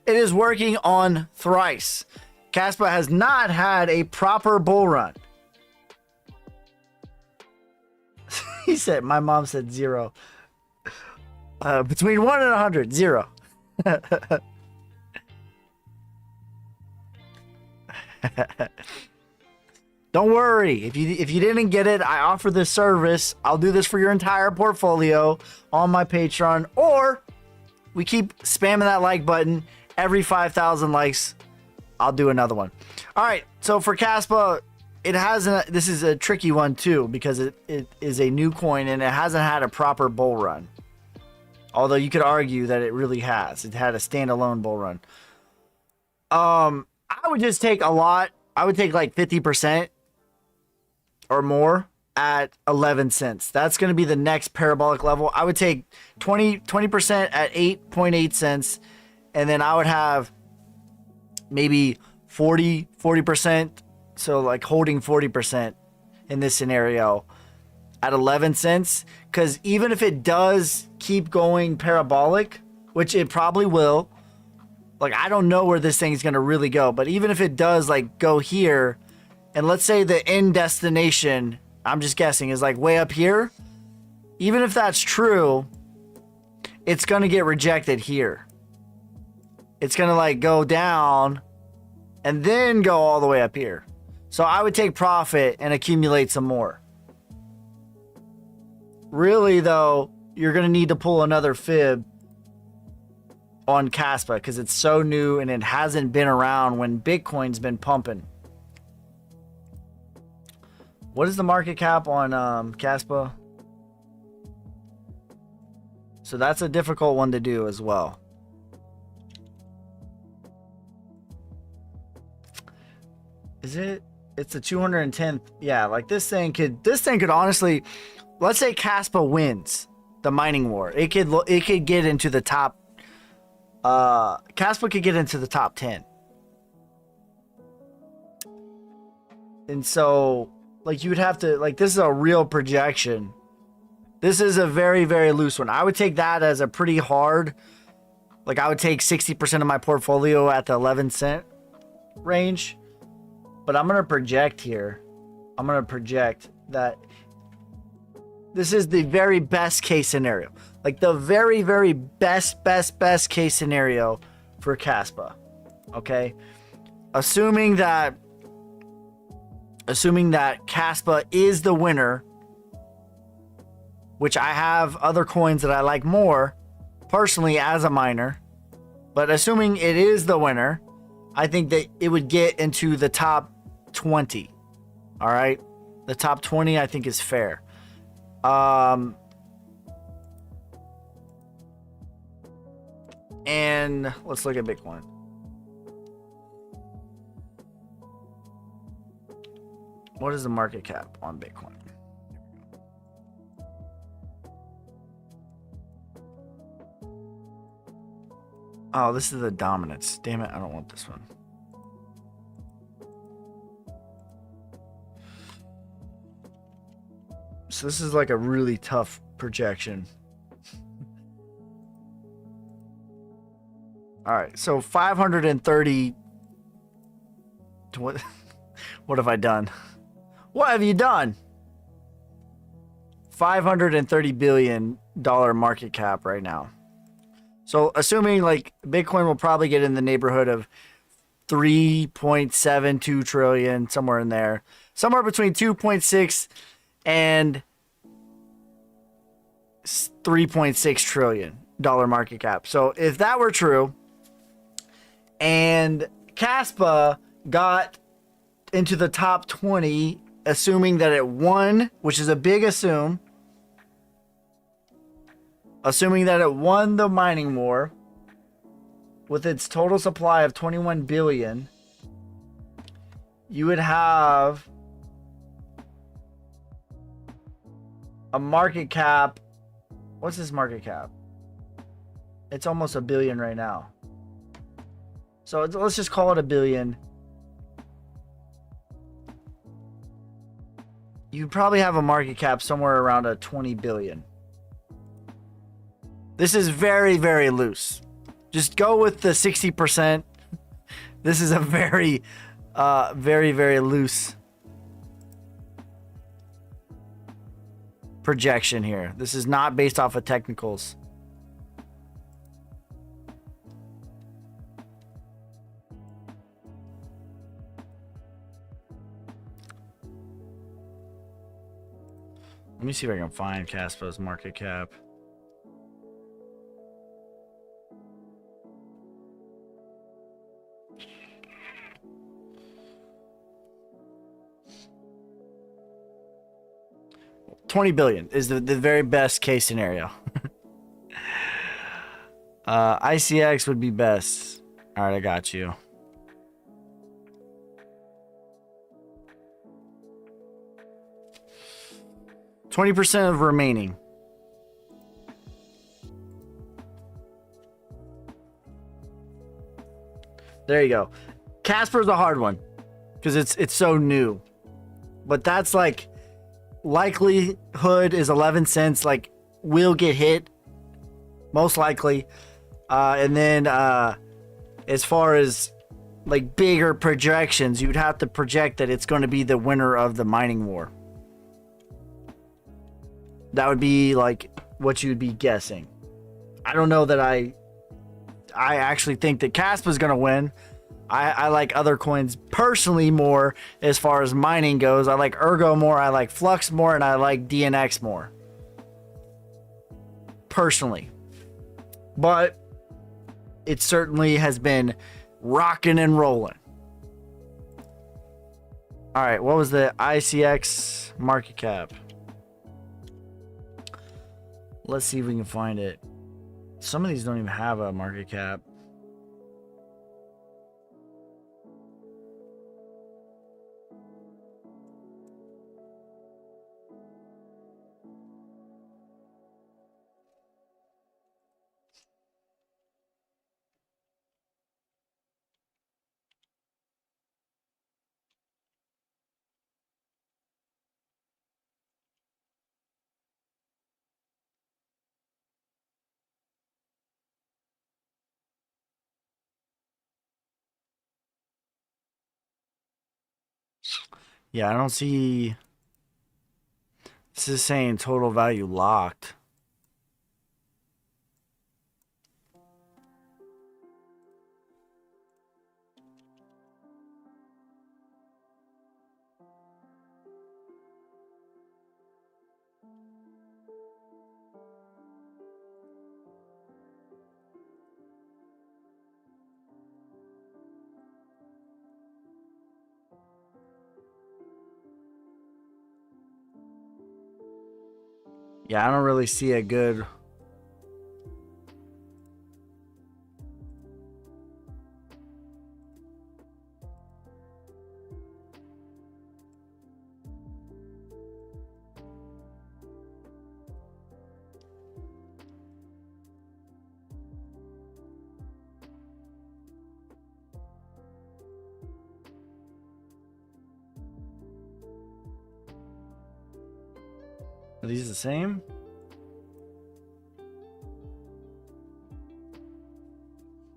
It is working on thrice. Caspa has not had a proper bull run. He said, my mom said 0. Between 1 and 100, 0. Don't worry. If you didn't get it, I offer this service. I'll do this for your entire portfolio on my Patreon, or we keep spamming that like button. Every 5,000 likes, I'll do another one. All right. So for Caspa, this is a tricky one too, because it is a new coin and it hasn't had a proper bull run. Although you could argue that it really has. It had a standalone bull run. I would just take a lot. I would take like 50% or more at 11 cents. That's going to be the next parabolic level. I would take 20% at 8.8 cents. And then I would have maybe 40%. So like holding 40% in this scenario at 11 cents. Because even if it does keep going parabolic, which it probably will, like I don't know where this thing is going to really go. But even if it does like go here, and let's say the end destination, I'm just guessing, is like way up here. Even if that's true, it's going to get rejected here. It's going to like go down and then go all the way up here. So I would take profit and accumulate some more. Really though, you're going to need to pull another fib on Caspa because it's so new and it hasn't been around when Bitcoin's been pumping. What is the market cap on Caspa? So that's a difficult one to do as well. Is it? It's the 210th. Yeah, like this thing could honestly, let's say Caspa wins the mining war. It could get into the top. Caspa could get into the top 10. And so, like, you would have to, like, this is a real projection. This is a very, very loose one. I would take that as a pretty hard, like, I would take 60% of my portfolio at the 11 cent range. But I'm going to project here. I'm going to project that this is the very best case scenario. Like, the very, very best case scenario for Caspa. Okay? Assuming that Caspa is the winner, which I have other coins that I like more personally as a miner, but assuming it is the winner, I think that it would get into the top 20. All right, the top 20 I think is fair. And let's look at Bitcoin. What is the market cap on Bitcoin? Oh, this is the dominance. Damn it, I don't want this one. So this is like a really tough projection. All right, so 530. What have I done? What have you done? $530 billion market cap right now. So assuming like Bitcoin will probably get in the neighborhood of 3.72 trillion, somewhere in there. Somewhere between 2.6 and 3.6 trillion dollar market cap. So if that were true and Caspa got into the top 20, assuming that it won, which is a big assuming that it won the mining war with its total supply of 21 billion, you would have a market cap. What's this market cap? It's almost $1 billion right now. So let's just call it $1 billion. You probably have a market cap somewhere around a 20 billion. This is very, very loose. Just go with the 60%. This is a very, very, very loose projection here. This is not based off of technicals. Let me see if I can find Caspa's market cap. $20 billion is the very best case scenario. ICX would be best. All right, I got you. %, of remaining. There you go. Casper's a hard one because it's so new, but that's like likelihood is 11 cents. Like will get hit most likely, and then as far as like bigger projections, you'd have to project that it's going to be the winner of the mining war. That would be like what you'd be guessing. I don't know that I actually think that Caspa is going to win. I like other coins personally more as far as mining goes. I like Ergo more, I like Flux more, and I like DNX more. Personally. But it certainly has been rocking and rolling. All right, what was the ICX market cap? Let's see if we can find it. Some of these don't even have a market cap. Yeah, I don't see. This is saying total value locked. Yeah, I don't really see a good. Are these the same?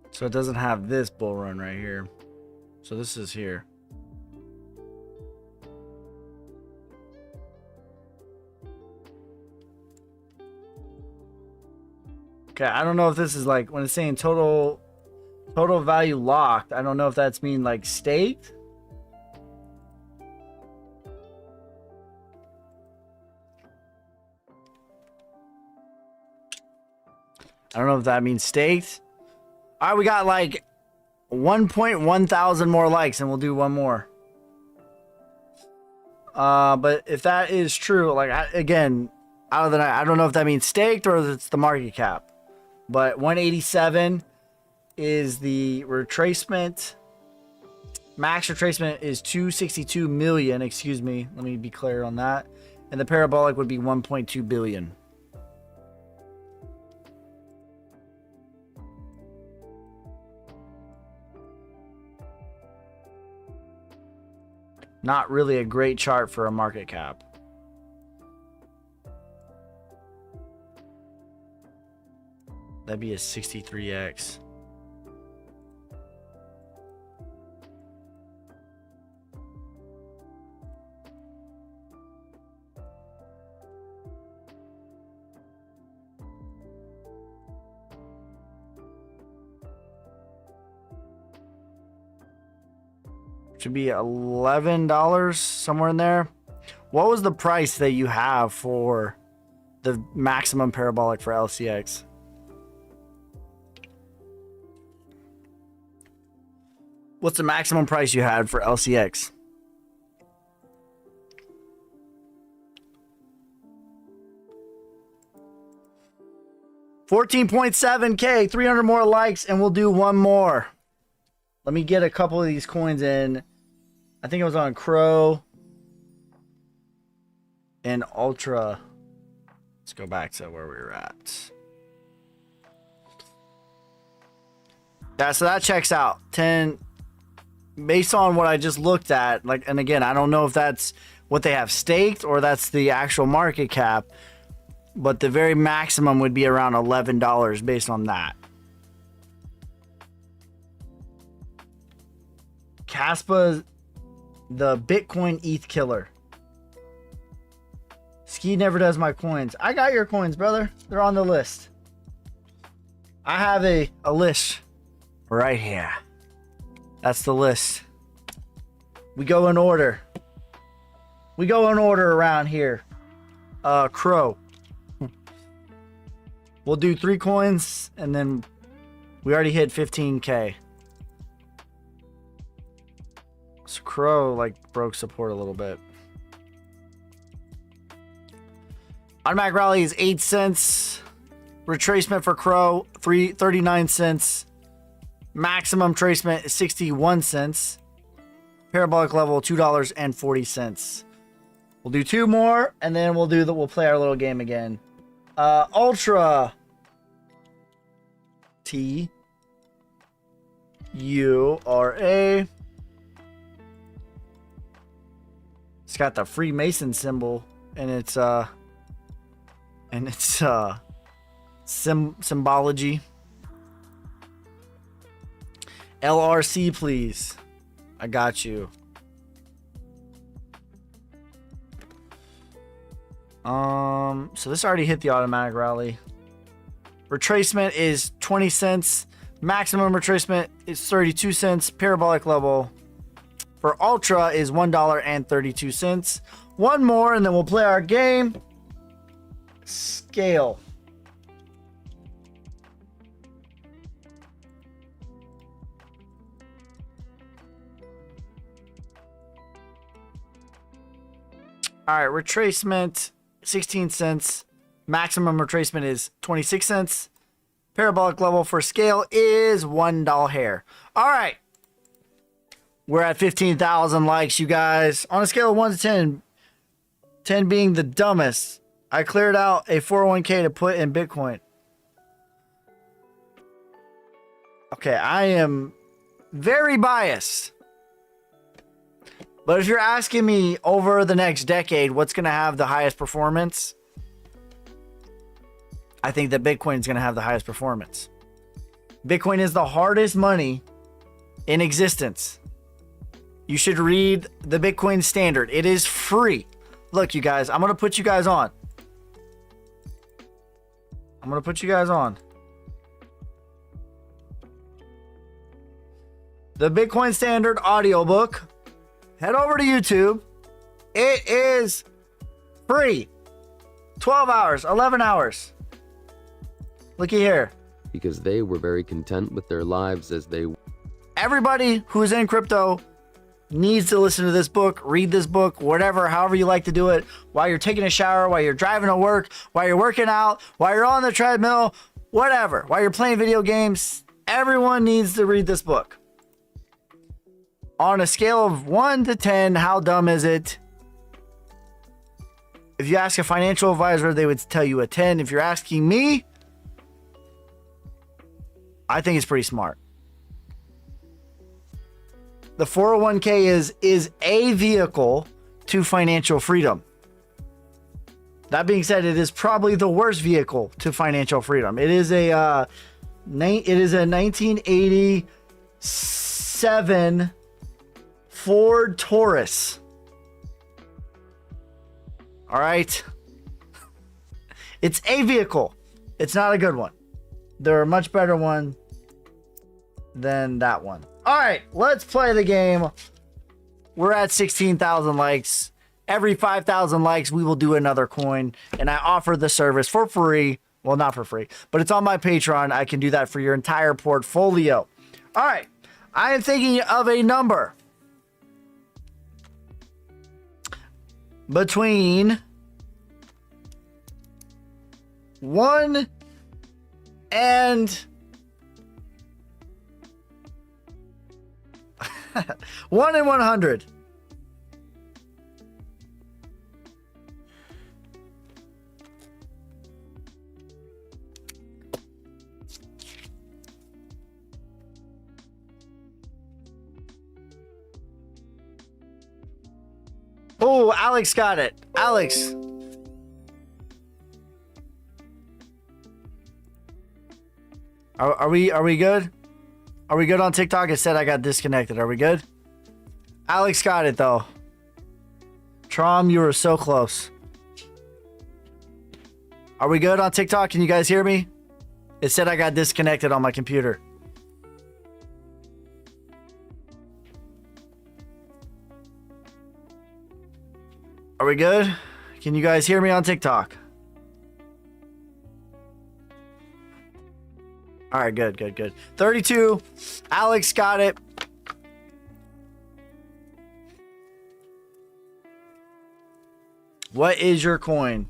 So it doesn't have this bull run right here. So this is here. Okay, I don't know if this is like when it's saying total value locked. I don't know if that's mean like staked. I don't know if that means staked. All right, we got like 1.1 thousand more likes, and we'll do one more. But if that is true, like again, out of the night, I don't know if that means staked or if it's the market cap. But 187 is the retracement. Max retracement is 262 million. Excuse me. Let me be clear on that. And the parabolic would be 1.2 billion. Not really a great chart for a market cap. That'd be a 63x. Should be $11 somewhere in there. What was the price that you have for the maximum parabolic for LCX? What's the maximum price you had for LCX? $14.7K, 300 more likes, and we'll do one more. Let me get a couple of these coins in. I think it was on Crow and Ultra. Let's go back to where we were at. Yeah, so that checks out. 10, based on what I just looked at, like, and again, I don't know if that's what they have staked or that's the actual market cap, but the very maximum would be around $11 based on that. Caspa, the Bitcoin ETH killer. Ski never does my coins. I got your coins, brother. They're on the list. I have a list right here. That's the list. We go in order. We go in order around here. Crow. We'll do 3 coins and then we already hit 15K. So Crow like broke support a little bit. Automatic rally is 8 cents. Retracement for Crow 39 cents. Maximum tracement is 61 cents. Parabolic level $2.40. We'll do 2 more and then we'll play our little game again. Ultra TURA. It's got the Freemason symbol and it's symbology. LRC, please. I got you. So this already hit the automatic rally. Retracement is 20 cents. Maximum retracement is 32 cents. Parabolic level for Ultra is $1.32. One more, and then we'll play our game. Scale. All right, retracement, 16 cents. Maximum retracement is 26 cents. Parabolic level for scale is $1 hair. All right. We're at 15,000 likes, you guys. On a scale of 1 to 10, 10 being the dumbest, I cleared out a 401k to put in Bitcoin. Okay, I am very biased. But if you're asking me over the next decade, what's going to have the highest performance? I think that Bitcoin is going to have the highest performance. Bitcoin is the hardest money in existence. You should read the Bitcoin Standard. It is free. Look, you guys, I'm going to put you guys on. The Bitcoin Standard audiobook. Head over to YouTube. It is free. 12 hours, 11 hours. Looky here. Because they were very content with their lives as they... Everybody who's in crypto needs to listen to this book, read this book, whatever, however you like to do it, while you're taking a shower, while you're driving to work, while you're working out, while you're on the treadmill, whatever, while you're playing video games. Everyone needs to read this book. On a scale of 1 to 10, how dumb is it? If you ask a financial advisor, they would tell you a 10. If you're asking me, I think it's pretty smart. The 401k is a vehicle to financial freedom. That being said, it is probably the worst vehicle to financial freedom. It is a 1987 Ford Taurus. All right. It's a vehicle. It's not a good one. There are much better one than that one. All right, let's play the game. We're at 16,000 likes. Every 5,000 likes, we will do another coin. And I offer the service for free. Well, not for free, but it's on my Patreon. I can do that for your entire portfolio. All right, I am thinking of a number between 1 and 1 and 100. Oh, Alex got it. Alex. Are we good? Are we good on TikTok? It said I got disconnected. Are we good? Alex got it though. Trom, you were so close. Are we good on TikTok? Can you guys hear me? It said I got disconnected on my computer. Are we good? Can you guys hear me on TikTok? All right, good. 32. Alex got it. What is your coin?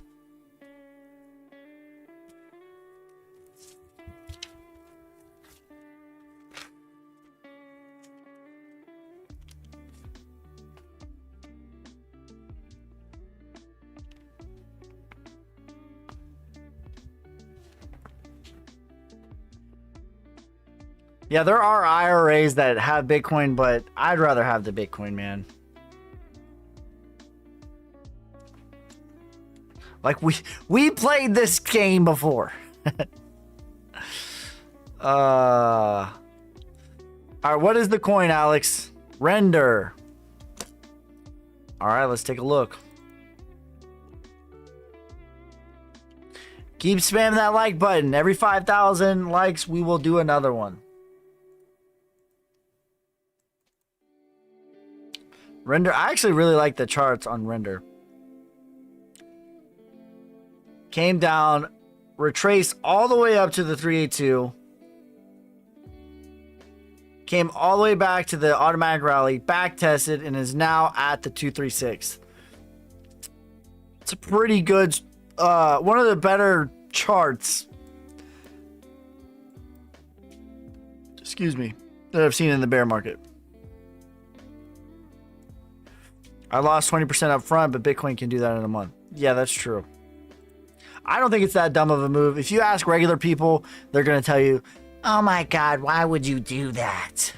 Yeah, there are IRAs that have Bitcoin, but I'd rather have the Bitcoin, man. Like we played this game before. All right, what is the coin, Alex? Render. All right, let's take a look. Keep spamming that like button. Every 5,000 likes, we will do another one. Render. I actually really like the charts on Render. Came down, retraced all the way up to the 382. Came all the way back to the automatic rally, back tested, and is now at the 236. It's a pretty good, one of the better charts, excuse me, that I've seen in the bear market. I lost 20% up front, but Bitcoin can do that in a month. Yeah, that's true. I don't think it's that dumb of a move. If you ask regular people, they're going to tell you, oh my God, why would you do that?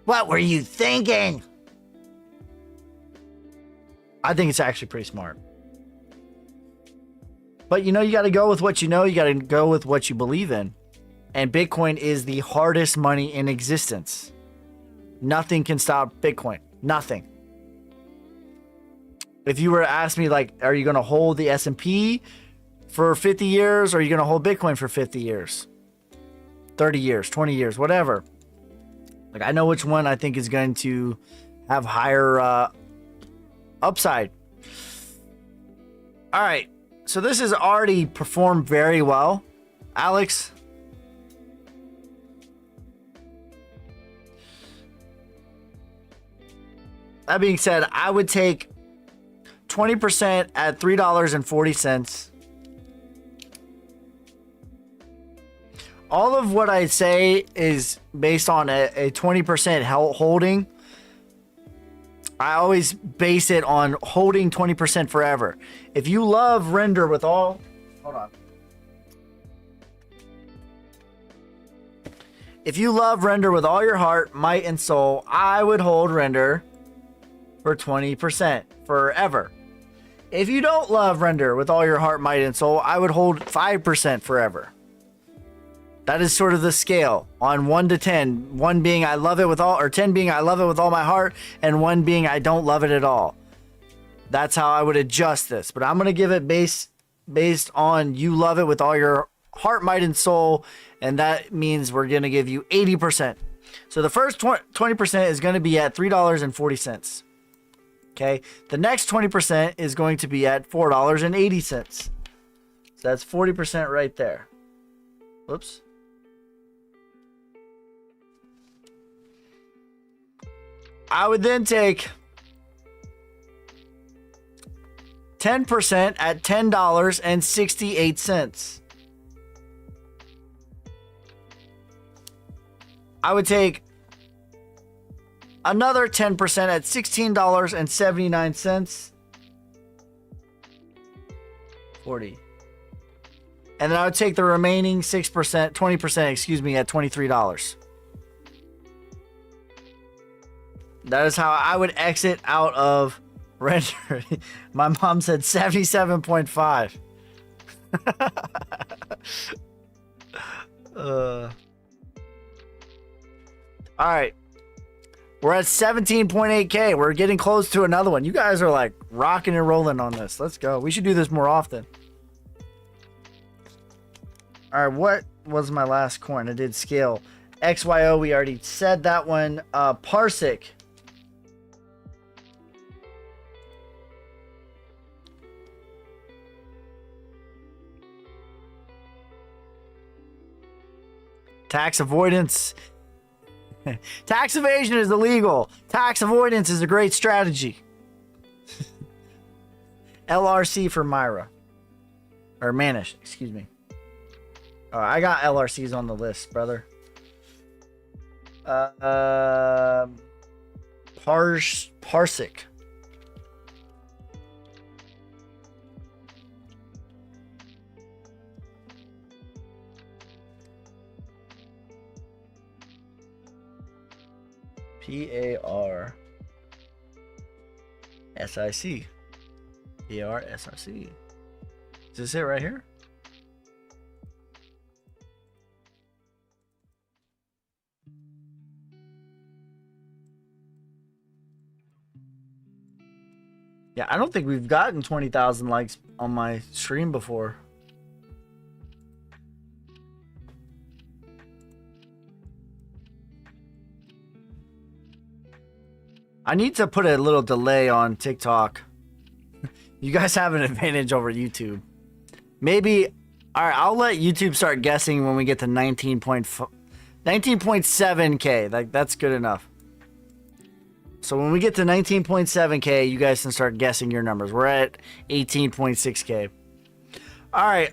What were you thinking? I think it's actually pretty smart. But you know, you got to go with what you know. You got to go with what you believe in. And Bitcoin is the hardest money in existence. Nothing can stop Bitcoin. Nothing. If you were to ask me, like, are you going to hold the S&P for 50 years? Or are you going to hold Bitcoin for 50 years? 30 years, 20 years, whatever. Like, I know which one I think is going to have higher upside. All right. So this has already performed very well. Alex. That being said, I would take 20% at $3.40. All of what I say is based on a 20% holding. I always base it on holding 20% forever. If you love Render with all... Hold on. If you love Render with all your heart, might, and soul, I would hold Render for 20% forever. If you don't love Render with all your heart, might, and soul, I would hold 5% forever. That is sort of the scale on 1 to 10. 1 being I love it with all, or 10 being I love it with all my heart, and 1 being I don't love it at all. That's how I would adjust this. But I'm going to give it based on you love it with all your heart, might, and soul, and that means we're going to give you 80%. So the first 20% is going to be at $3.40. Okay, the next 20% is going to be at $4.80. So that's 40% right there. Whoops. I would then take 10% at $10.68. I would take another 10% at $16.79. 40. And then I would take the remaining 6%, 20%, excuse me, at $23. That is how I would exit out of Render. My mom said 77.5. All right. We're at 17.8K. We're getting close to another one. You guys are like rocking and rolling on this. Let's go. We should do this more often. All right. What was my last coin? I did Scale. XYO. We already said that one. Parsec. Tax avoidance. Tax evasion is illegal. Tax avoidance is a great strategy. LRC for Myra. Or Manish, excuse me. I got LRCs on the list, brother. Parsec. Parsc. Parsc. Is this it right here? Yeah, I don't think we've gotten 20,000 likes on my stream before. I need to put a little delay on TikTok. You guys have an advantage over YouTube. Maybe, all right, I'll let YouTube start guessing when we get to 19.7K. Like, that's good enough. So when we get to 19.7K, you guys can start guessing your numbers. We're at 18.6K. All right,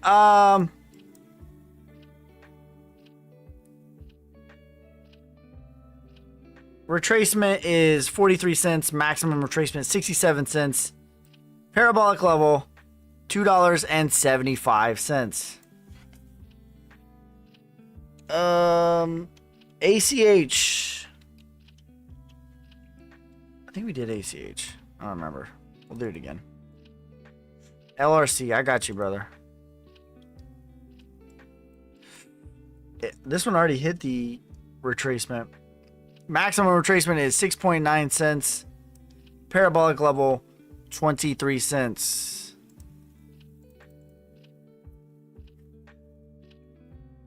retracement is 43 cents. Maximum retracement 67 cents. Parabolic level $2.75. ACH. I think we did ACH. I don't remember. We'll do it again. LRC. I got you, brother. This one already hit the retracement. Maximum retracement is 6.9 cents. Parabolic level 23 cents.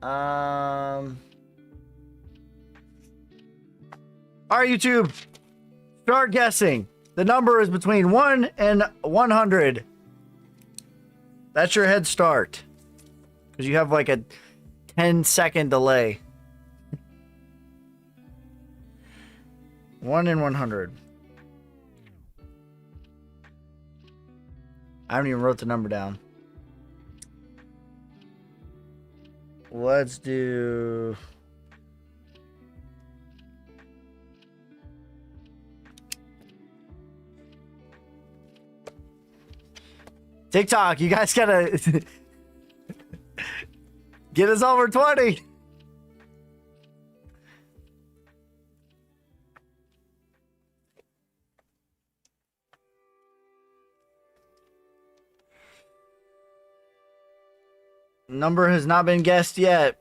All right, YouTube. Start guessing. The number is between 1 and 100. That's your head start. Because you have like a 10-second delay. 1 in 100. I haven't even wrote the number down. Let's do... TikTok, you guys gotta get us over 20. Number has not been guessed yet.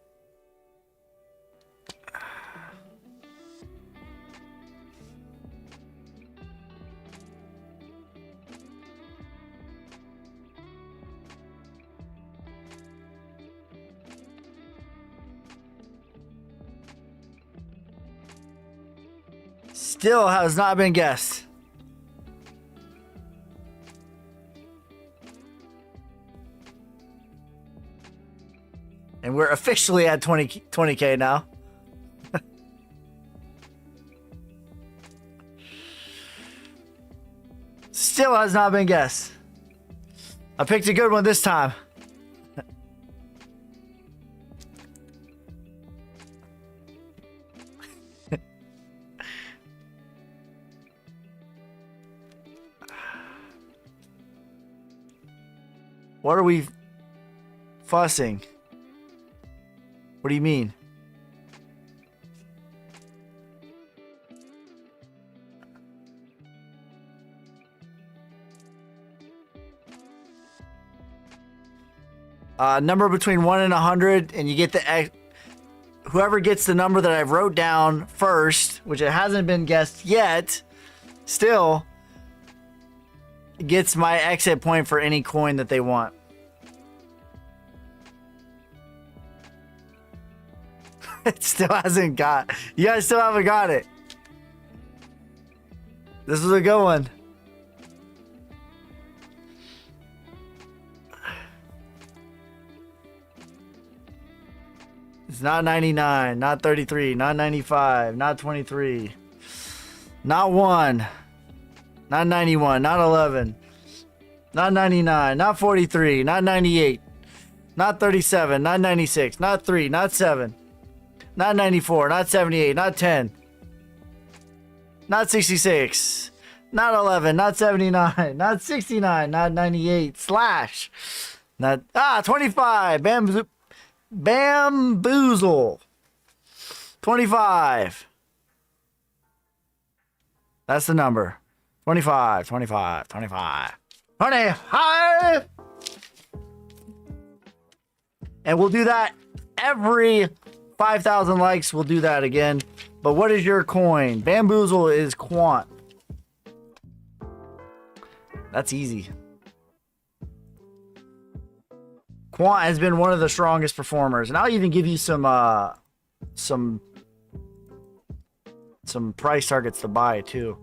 Still has not been guessed. And we're officially at 20K now. Still has not been guessed. I picked a good one this time. What are we fussing? What do you mean? Number between 1 and 100, and you get the... Whoever gets the number that I wrote down first, which it hasn't been guessed yet, still gets my exit point for any coin that they want. It still hasn't got... You guys still haven't got it. This was a good one. It's not 99, not 33, not 95, not 23, not 1, not 91, not 11, not 99, not 43, not 98, not 37, not 96, not 3, not 7, not 94, not 78, not 10, not 66, not 11, not 79, not 69, not 98, slash, not, 25, Bamboozle. 25. That's the number. 25, 25, 25. 25! And we'll do that every 5,000 likes. We'll do that again. But what is your coin? Bamboozle is Quant. That's easy. Quant has been one of the strongest performers, and I'll even give you some price targets to buy too.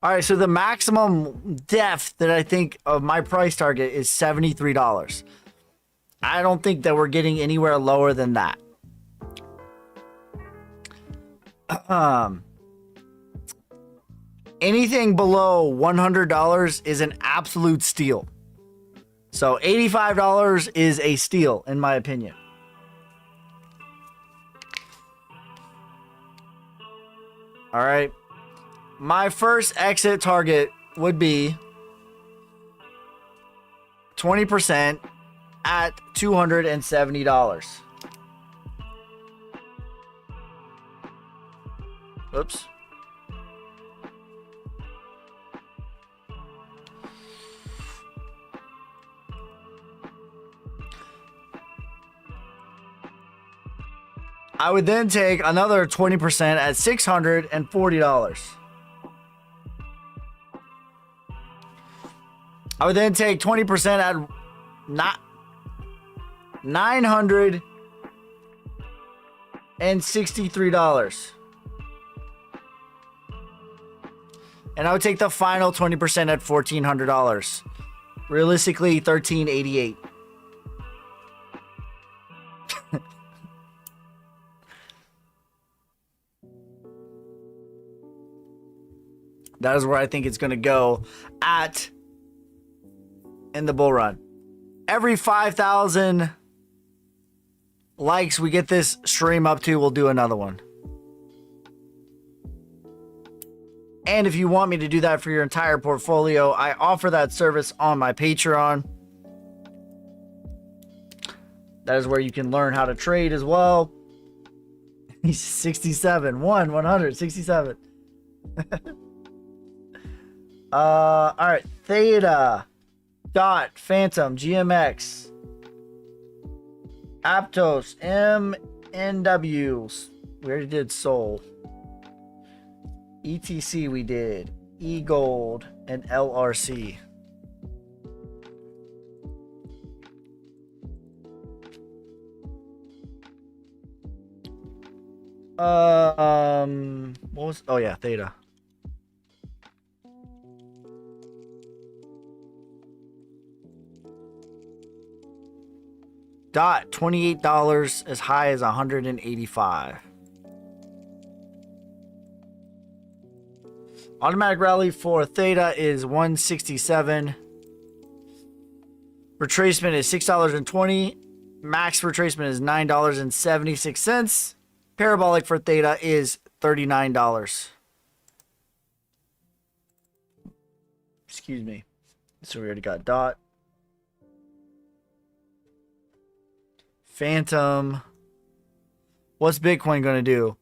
All right, so the maximum depth that I think of my price target is $73. I don't think that we're getting anywhere lower than that. Anything below $100 is an absolute steal. So $85 is a steal, in my opinion. All right. My first exit target would be 20% at $270. Oops. I would then take another 20% at $640. I would then take 20% at not $963. And I would take the final 20% at $1,400. Realistically, $1,388. That is where I think it's going to go at in the bull run. Every 5,000 likes we get this stream up to, we'll do another one. And if you want me to do that for your entire portfolio, I offer that service on my Patreon. That is where you can learn how to trade as well. He's 67. 167. All right. Theta, Dot, Phantom, GMX, Aptos, MNW. We already did Soul. ETC we did. E-Gold and LRC. What was, oh yeah, Theta. Dot, $28 as high as $185. Automatic rally for Theta is $167. Retracement is $6.20. Max retracement is $9.76. Parabolic for Theta is $39. Excuse me. So we already got Dot. Phantom. What's Bitcoin going to do?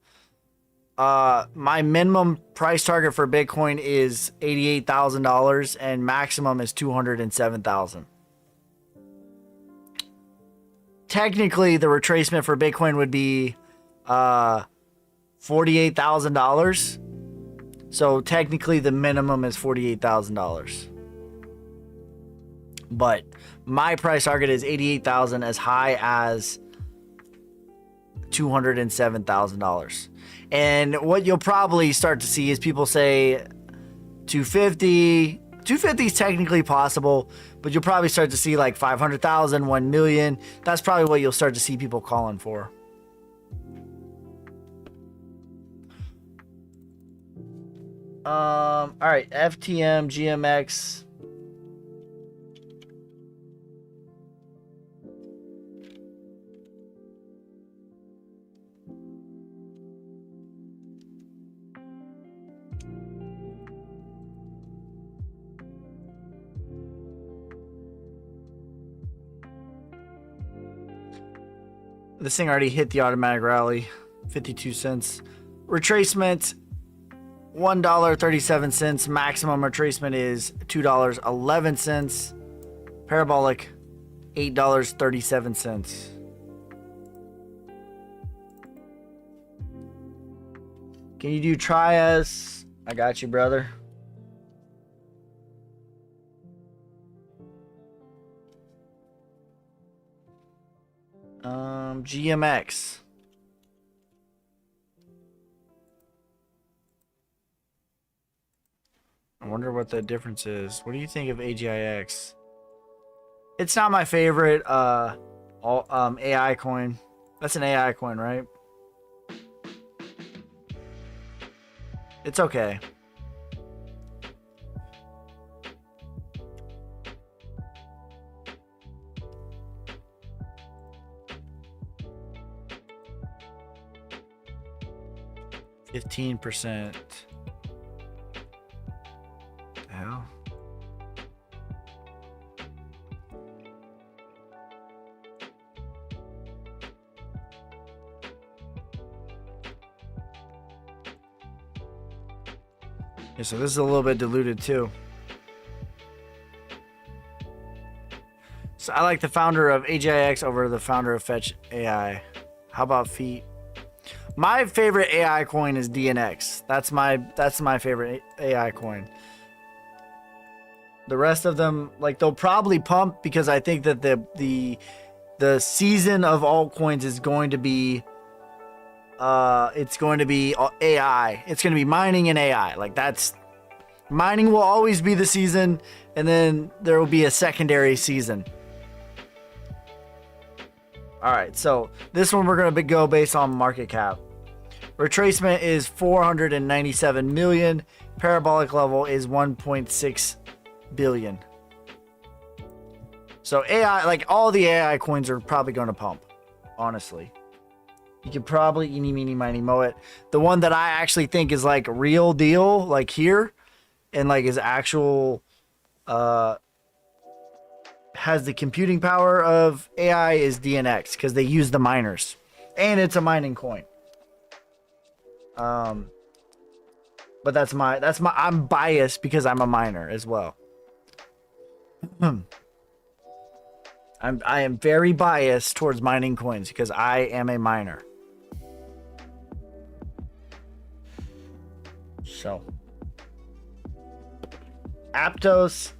My minimum price target for Bitcoin is $88,000 and maximum is $207,000. Technically, the retracement for Bitcoin would be $48,000. So technically, the minimum is $48,000. But my price target is $88,000 as high as $207,000. And what you'll probably start to see is people say 250. 250 is technically possible, but you'll probably start to see like 500,000, 1 million. That's probably what you'll start to see people calling for. All right, FTM, GMX. This thing already hit the automatic rally, 52 cents. Retracement, $1.37. Maximum retracement is $2.11. Parabolic, $8.37. Can you do Trias? I got you, brother. GMX. I wonder what the difference is. What do you think of AGIX? It's not my favorite AI coin. That's an AI coin, right? It's okay. %. The hell? Yeah, so this is a little bit diluted too. So I like the founder of AGIX over the founder of Fetch AI. How about Feet? My favorite AI coin is DNX. That's my favorite AI coin. The rest of them, like, they'll probably pump because I think that the season of altcoins is going to be it's going to be AI. It's going to be mining and AI. Like, that's mining will always be the season, and then there will be a secondary season. All right, so this one we're going to go based on market cap. Retracement is 497 million. Parabolic level is 1.6 billion. So AI, like all the AI coins are probably going to pump, honestly. You could probably eeny, meeny, miny, moe it. The one that I actually think is like real deal, like here, and like is actual, has the computing power of AI is DNX because they use the miners, and it's a mining coin. But that's my I'm biased because I'm a miner as well. I am very biased towards mining coins because I am a miner. So Aptos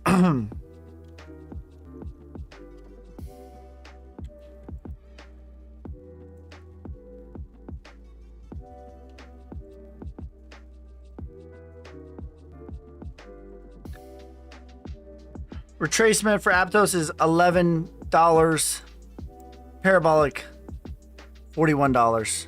retracement for Aptos is $11. Parabolic $41.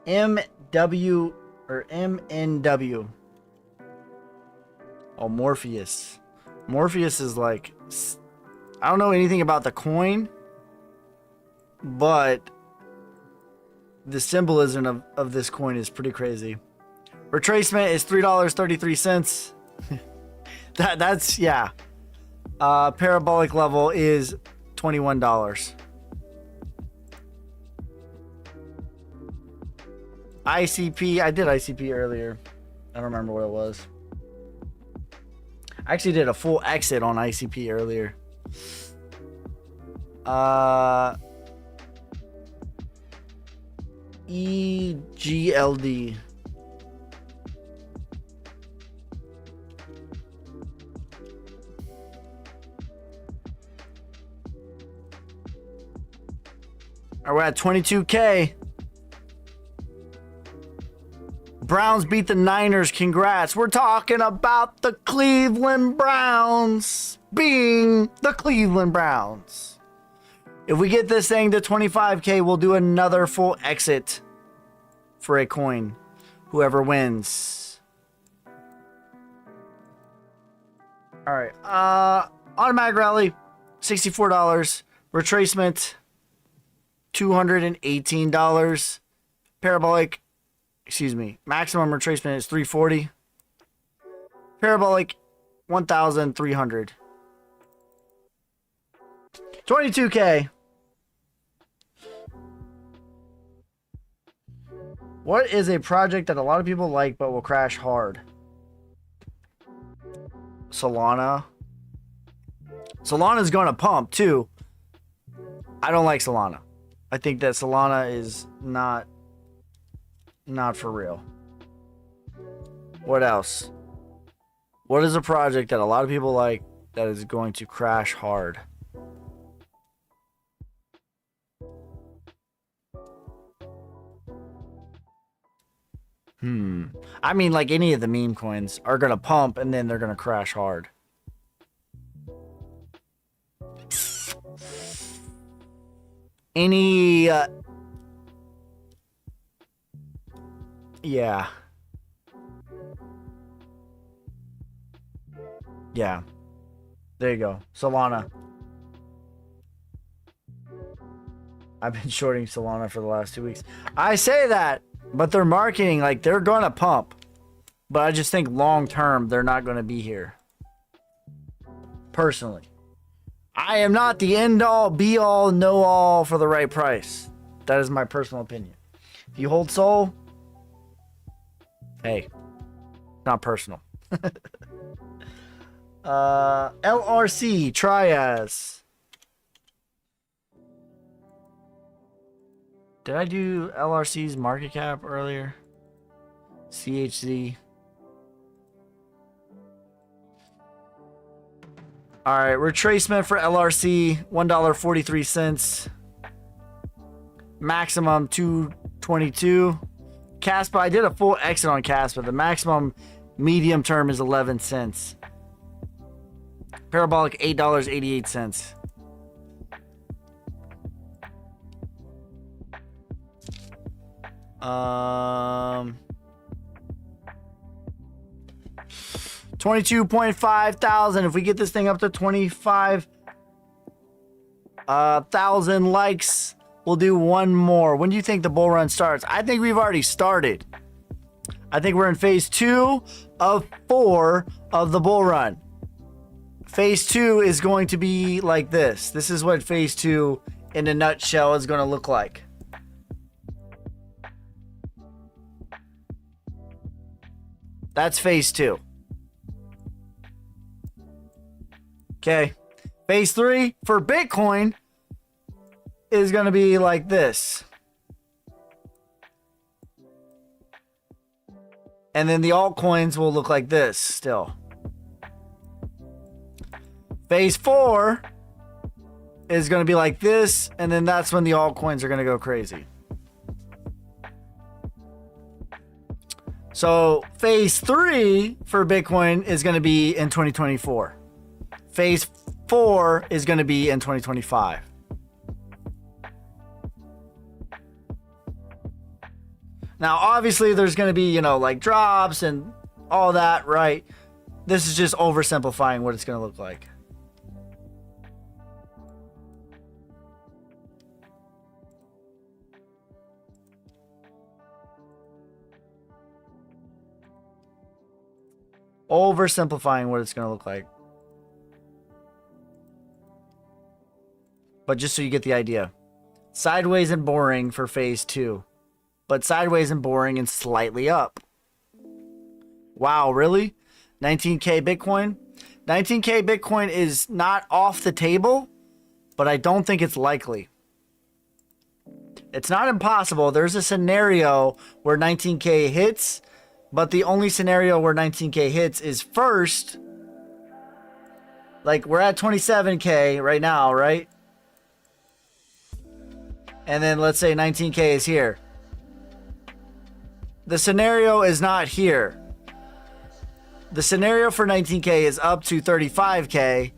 MW or MNW. Oh, Morpheus. Morpheus is like, I don't know anything about the coin, but the symbolism of this coin is pretty crazy. Retracement is $3.33. That's yeah. Parabolic level is $21. ICP, I did ICP earlier. I don't remember what it was. I actually did a full exit on ICP earlier. EGLD. All right, we're at 22K. Browns beat the Niners. Congrats. We're talking about the Cleveland Browns being the Cleveland Browns. If we get this thing to 25K, we'll do another full exit for a coin. Whoever wins. All right. Automatic rally, $64. Retracement, $218. Parabolic, maximum retracement is $340. Parabolic, $1,300. 22K. What is a project that a lot of people like but will crash hard? Solana. Solana's going to pump too. I don't like Solana. I think that Solana is not for real. What else? What is a project that a lot of people like that is going to crash hard? I mean, like any of the meme coins are going to pump and then they're going to crash hard. Any, yeah. Yeah. There you go. Solana. I've been shorting Solana for the last 2 weeks. I say that, but they're marketing like they're going to pump. But I just think long term, they're not going to be here. Personally. I am not the end all, be all, know all for the right price. That is my personal opinion. If you hold Sol, hey, not personal. LRC, Trias. Did I do LRC's market cap earlier? CHZ. All right, retracement for LRC, $1.43. Maximum 222. Caspa, I did a full exit on Caspa. The maximum medium term is 11 cents. Parabolic, $8.88. Um, 22.5 thousand. If we get this thing up to 25 thousand likes, we'll do one more. When do you think the bull run starts? I think we've already started. I think we're in phase 2 of 4 of the bull run. Phase 2 is going to be like this. This is what phase 2 in a nutshell is going to look like. That's phase 2. Okay. Phase 3 for Bitcoin is going to be like this. And then the altcoins will look like this still. Phase 4 is going to be like this, and then that's when the altcoins are going to go crazy. So phase 3 for Bitcoin is going to be in 2024. Phase 4 is going to be in 2025. Now, obviously, there's going to be, you know, like drops and all that, right? This is just oversimplifying what it's going to look like. Oversimplifying what it's going to look like. But just so you get the idea. Sideways and boring for phase 2. But sideways and boring and slightly up. Wow, really? 19K Bitcoin? 19K Bitcoin is not off the table, but I don't think it's likely. It's not impossible. There's a scenario where 19K hits, but the only scenario where 19K hits is first, like we're at 27K right now, right? And then let's say 19K is here. The scenario is not here. The scenario for 19K is up to 35K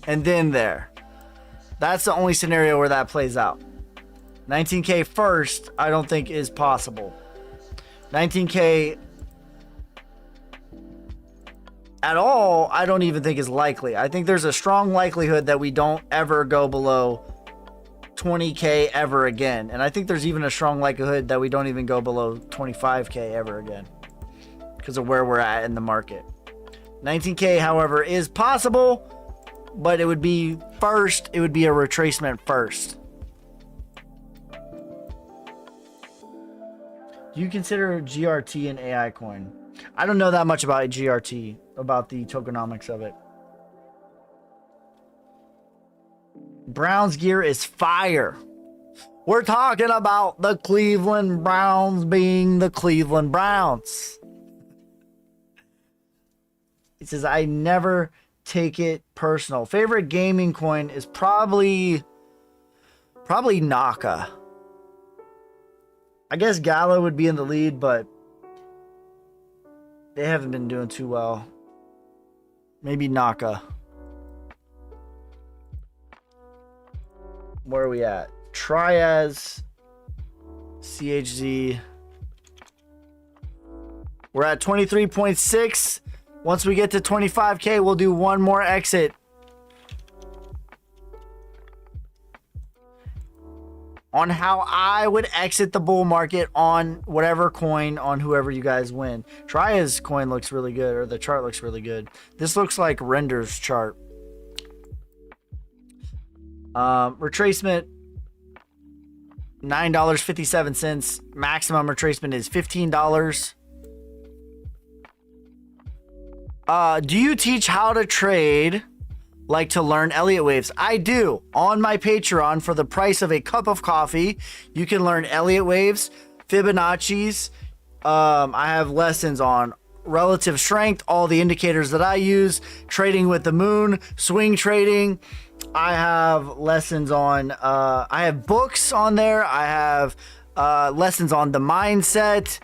and then there. That's the only scenario where that plays out. 19K first, I don't think is possible. 19K at all, I don't even think is likely. I think there's a strong likelihood that we don't ever go below 20K ever again. And I think there's even a strong likelihood that we don't even go below 25K ever again because of where we're at in the market. 19K, however, is possible, but it would be first. It would be a retracement first. Do you consider GRT an AI coin? I don't know that much about GRT, about the tokenomics of it. Browns gear is fire. We're talking about the Cleveland Browns being the Cleveland Browns. He says, I never take it personal. Favorite gaming coin is probably Naka. I guess Gala would be in the lead, but they haven't been doing too well. Maybe Naka. Where are we at? Triaz, CHZ. We're at 23.6. Once we get to 25K, we'll do one more exit. On how I would exit the bull market on whatever coin, on whoever you guys win. Triaz coin looks really good, or the chart looks really good. This looks like Render's chart. Retracement, $9.57. Maximum retracement is $15. Do you teach how to trade, like to learn Elliott waves? I do. On my Patreon, for the price of a cup of coffee, you can learn Elliott waves, Fibonacci's. I have lessons on relative strength, all the indicators that I use, trading with the moon, swing trading. I have lessons on, I have books on there. I have lessons on the mindset,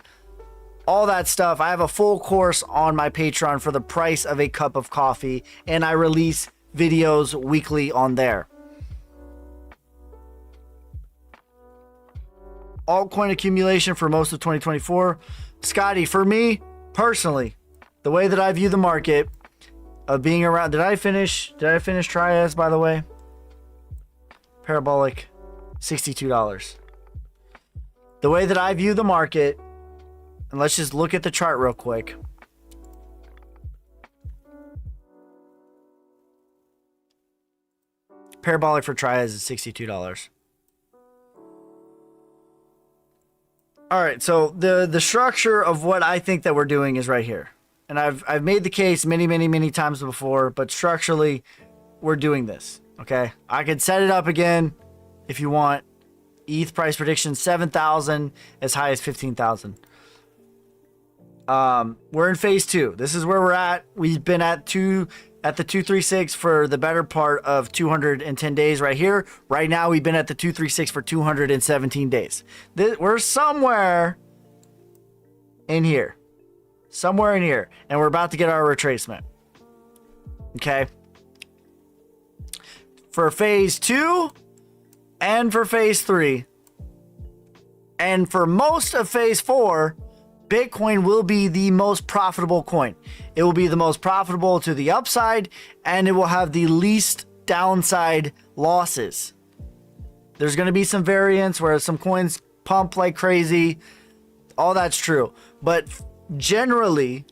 all that stuff. I have a full course on my Patreon for the price of a cup of coffee, and I release videos weekly on there. Altcoin accumulation for most of 2024. Scotty, for me personally, the way that I view the market of being around, did I finish Trias, by the way? Parabolic, $62. The way that I view the market, and let's just look at the chart real quick. Parabolic for Trias is $62. All right, so the structure of what I think that we're doing is right here. And I've made the case many times before, but structurally, we're doing this, okay? I could set it up again if you want. ETH price prediction, 7,000, as high as 15,000. We're in phase 2. This is where we're at. We've been at the 236 for the better part of 210 days right here. Right now, we've been at the 236 for 217 days. We're somewhere in here. Somewhere in here. And we're about to get our retracement. Okay. For phase 2 and for phase 3 and for most of phase 4, Bitcoin will be the most profitable coin. It will be the most profitable to the upside, and it will have the least downside losses. There's going to be some variance where some coins pump like crazy. All that's true. But generally,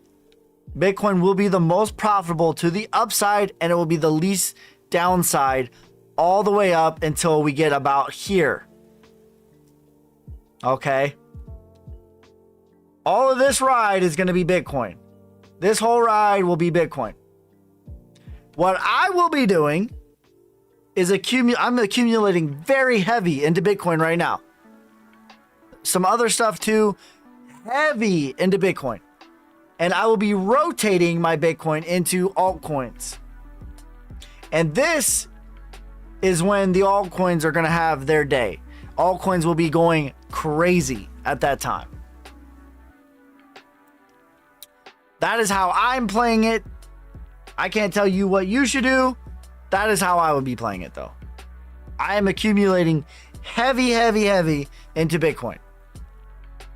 Bitcoin will be the most profitable to the upside, and it will be the least downside all the way up until we get about here. Okay? All of this ride is going to be Bitcoin. This whole ride will be Bitcoin. What I will be doing is I'm accumulating very heavy into Bitcoin right now. Some other stuff too, heavy into Bitcoin. And I will be rotating my Bitcoin into altcoins. And this is when the altcoins are going to have their day. Altcoins will be going crazy at that time. That is how I'm playing it. I can't tell you what you should do. That is how I would be playing it, though. I am accumulating heavy into Bitcoin.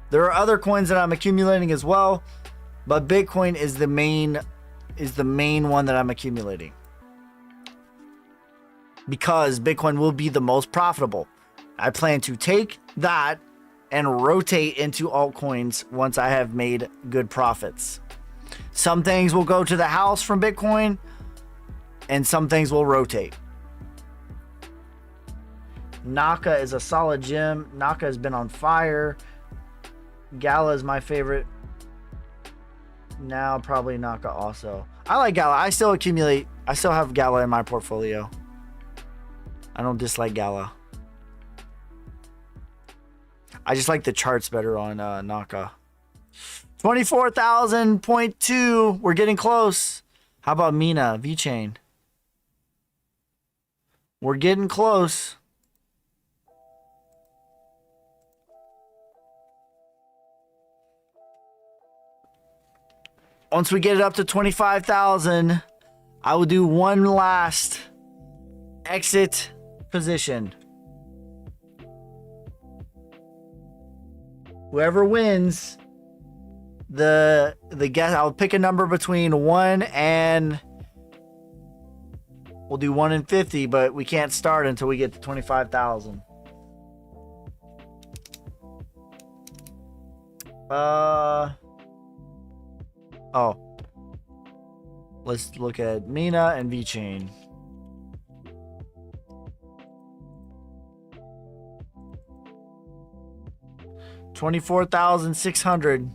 There are other coins that I'm accumulating as well, but Bitcoin is the main one that I'm accumulating. Because Bitcoin will be the most profitable. I plan to take that and rotate into altcoins once I have made good profits. Some things will go to the house from Bitcoin, and some things will rotate. Naka is a solid gem. Naka has been on fire. Gala is my favorite. Now probably Naka also. I like Gala. I still have Gala in my portfolio. I don't dislike Gala. I just like the charts better on Naka. 24,000.2. We're getting close. How about Mina, VeChain? We're getting close. Once we get it up to 25,000, I will do one last exit position. Whoever wins, the guess, I'll pick a number between 1 and we'll do 1 and 50, but we can't start until we get to 25,000. Oh. Let's look at Mina and VeChain. $24,600.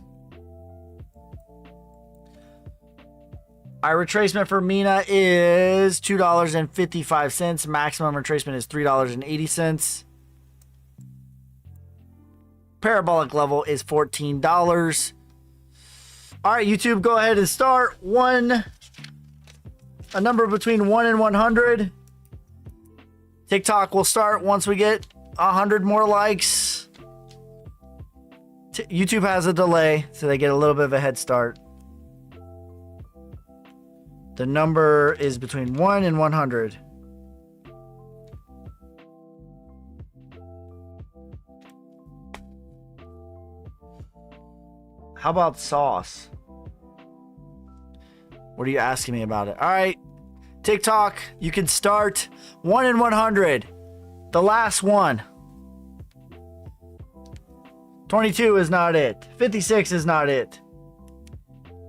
Our retracement for Mina is $2.55. Maximum retracement is $3.80. Parabolic level is $14. All right, YouTube, go ahead and start. A number between 1 and 100. TikTok will start once we get 100 more likes. YouTube has a delay, so they get a little bit of a head start. The number is between 1 and 100. How about sauce? What are you asking me about it? All right, TikTok, you can start. 1 in 100. The last one. 22 is not it. 56 is not it.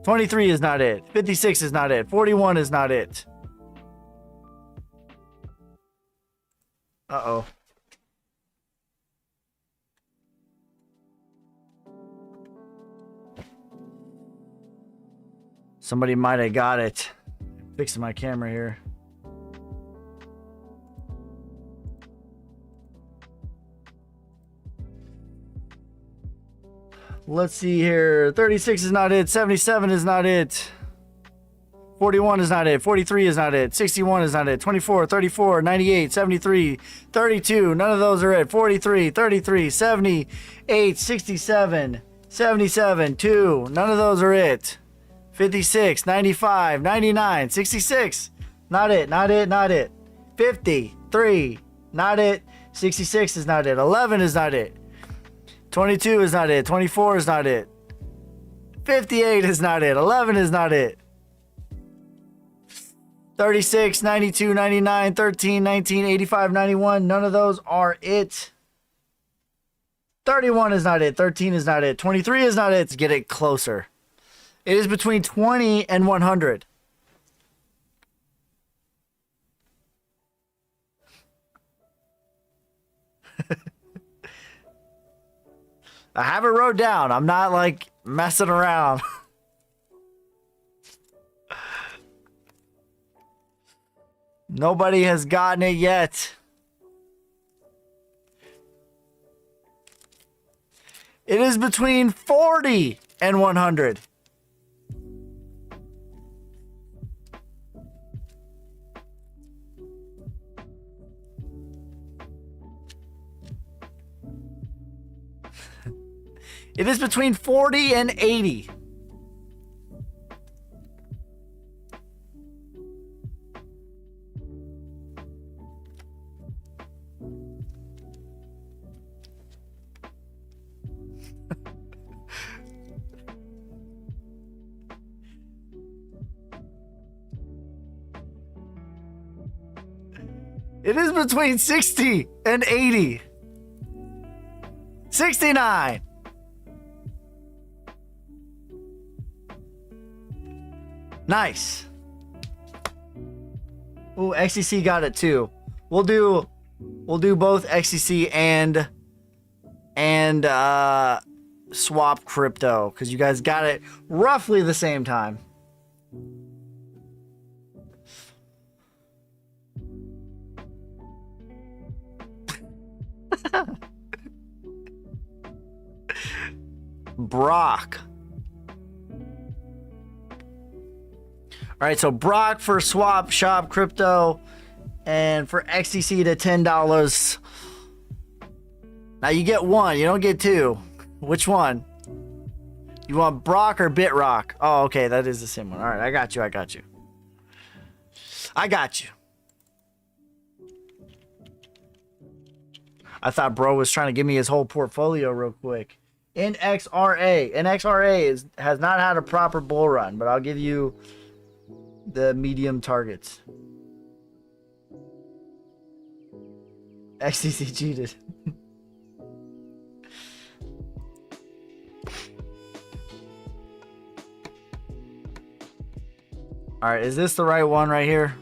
23 is not it. 56 is not it. 41 is not it. Uh-oh. Somebody might have got it. Fixing my camera here. Let's see here. 36 is not it. 77 is not it. 41 is not it. 43 is not it. 61 is not it. 24, 34, 98, 73, 32. None of those are it. 43, 33, 78, 67, 77, 2. None of those are it. 56, 95, 99, 66. Not it, not it, not it. 53, not it. 66 is not it. 11 is not it. 22 is not it. 24 is not it. 58 is not it. 11 is not it. 36, 92, 99, 13, 19, 85, 91. None of those are it. 31 is not it. 13 is not it. 23 is not it. Let's get it closer. It is between 20 and 100. I have it wrote down. I'm not like messing around. Nobody has gotten it yet. It is between 40 and 100. It is between 40 and 80. It is between 60 and 80. 69. Nice. Ooh, XCC got it too. We'll do both XCC and swap crypto because you guys got it roughly the same time. Brock. All right, so Brock for Swap Shop Crypto and for XTC to $10. Now you get one, you don't get two. Which one? You want Brock or BitRock? Oh, okay, that is the same one. All right, I got you. I got you. I thought bro was trying to give me his whole portfolio real quick. NXRA has not had a proper bull run, but I'll give you the medium targets. XTC cheated. All right, is this the right one right here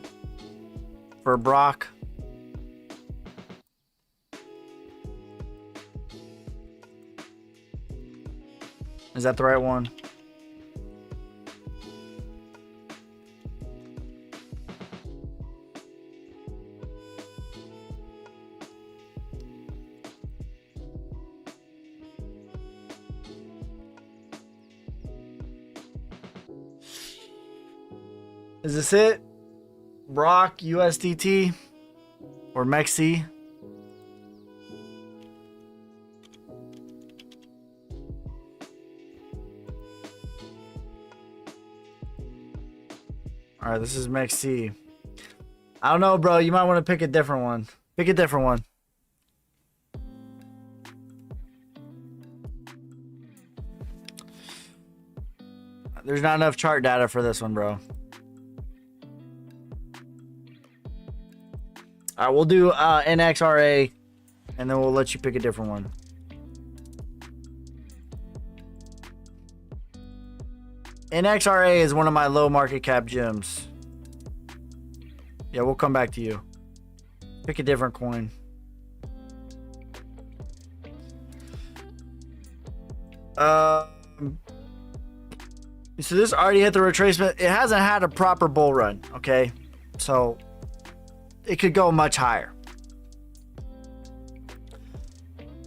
for Brock? Is that the right one? Is this it? Brock USDT or MEXC? All right, this is MEXC. I don't know, bro. You might want to pick a different one. Pick a different one. There's not enough chart data for this one, bro. All right, we'll do NXRA, and then we'll let you pick a different one. NXRA is one of my low market cap gems. Yeah, we'll come back to you. Pick a different coin. So this already hit the retracement. It hasn't had a proper bull run, okay? So it could go much higher.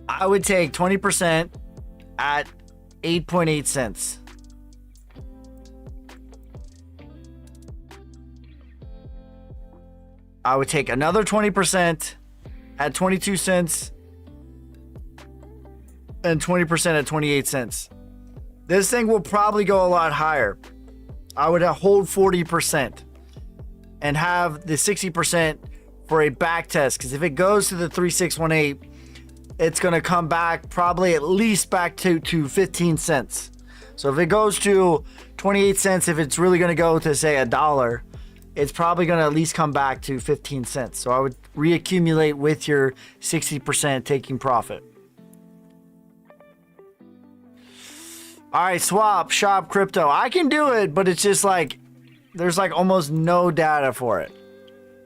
I would take 20% at 8.8 cents. I would take another 20% at 22 cents and 20% at 28 cents. This thing will probably go a lot higher. I would hold 40% and have the 60% for a back test, because if it goes to the 3618, it's going to come back probably at least back to 15 cents. So if it goes to 28 cents, if it's really going to go to say $1, it's probably going to at least come back to 15 cents. So I would reaccumulate with your 60% taking profit. All right, Swap Shop Crypto. I can do it, but it's just like there's like almost no data for it.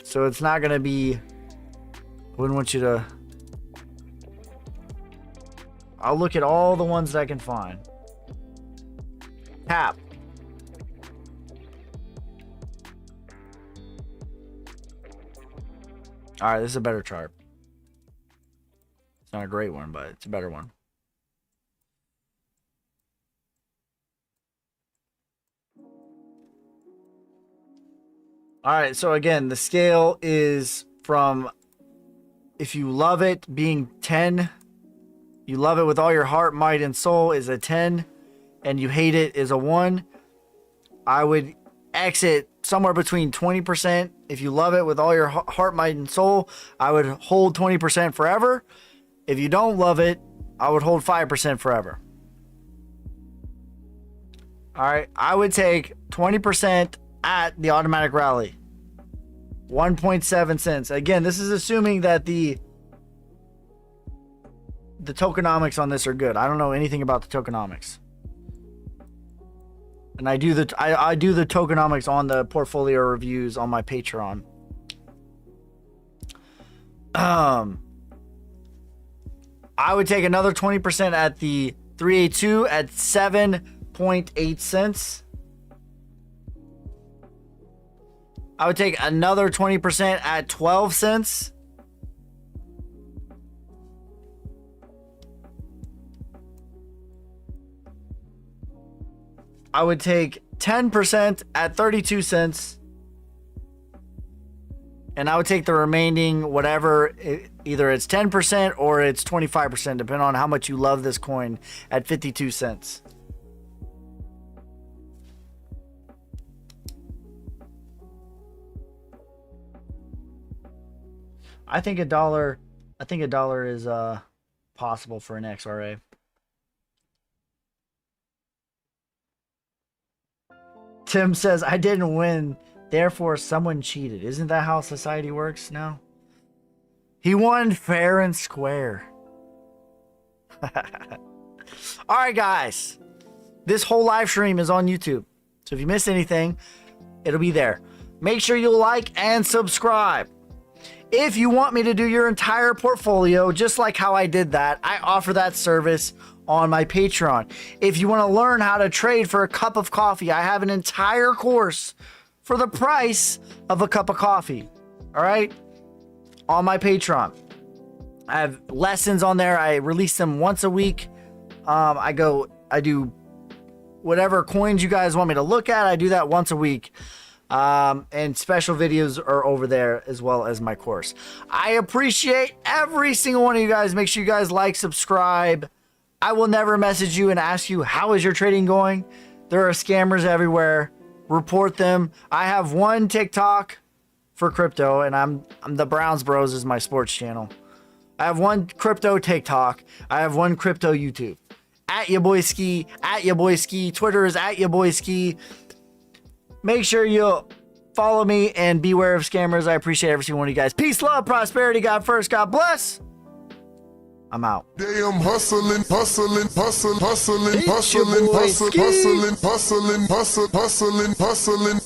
So it's not going to be, I wouldn't want you to. I'll look at all the ones that I can find. Tap. All right, this is a better chart. It's not a great one, but it's a better one. All right, so again, the scale is from, if you love it, being 10, you love it with all your heart, might, and soul is a 10, and you hate it is a 1. I would exit somewhere between 20%. If you love it with all your heart, might, and soul, I would hold 20% forever. If you don't love it, I would hold 5% forever. All right, I would take 20% at the automatic rally. 1.7 cents. Again, this is assuming that the tokenomics on this are good. I don't know anything about the tokenomics. And I do the tokenomics on the portfolio reviews on my Patreon. I would take another 20% at the 382 at 7.8 cents. I would take another 20% at 12 cents. I would take 10% at 32 cents. And I would take the remaining whatever, either it's 10% or it's 25%, depending on how much you love this coin, at 52 cents. I think a dollar is possible for an XRA. Tim says, I didn't win, therefore someone cheated. Isn't that how society works now? He won fair and square. Alright guys, this whole live stream is on YouTube. So if you missed anything, it'll be there. Make sure you like and subscribe. If you want me to do your entire portfolio, just like how I did that, I offer that service on my Patreon. If you want to learn how to trade for a cup of coffee, I have an entire course for the price of a cup of coffee. All right? On my Patreon. I have lessons on there. I release them once a week. I do whatever coins you guys want me to look at. I do that once a week. And special videos are over there as well as my course. I appreciate every single one of you guys. Make sure you guys like, subscribe. I will never message you and ask you, how is your trading going? There are scammers everywhere. Report them. I have one TikTok for crypto, and I'm the Browns Bros is my sports channel. I have one crypto TikTok. I have one crypto YouTube. At your boy Ski. At your boy Ski. Twitter is at your boy Ski. Make sure you follow me and beware of scammers. I appreciate every single one of you guys. Peace, love, prosperity. God first. God bless. I'm out. Damn, hustling, hustling, hustling, hustling, It's your hustling, boy hustling, Ski. hustling, hustling, hustling, hustling, hustling.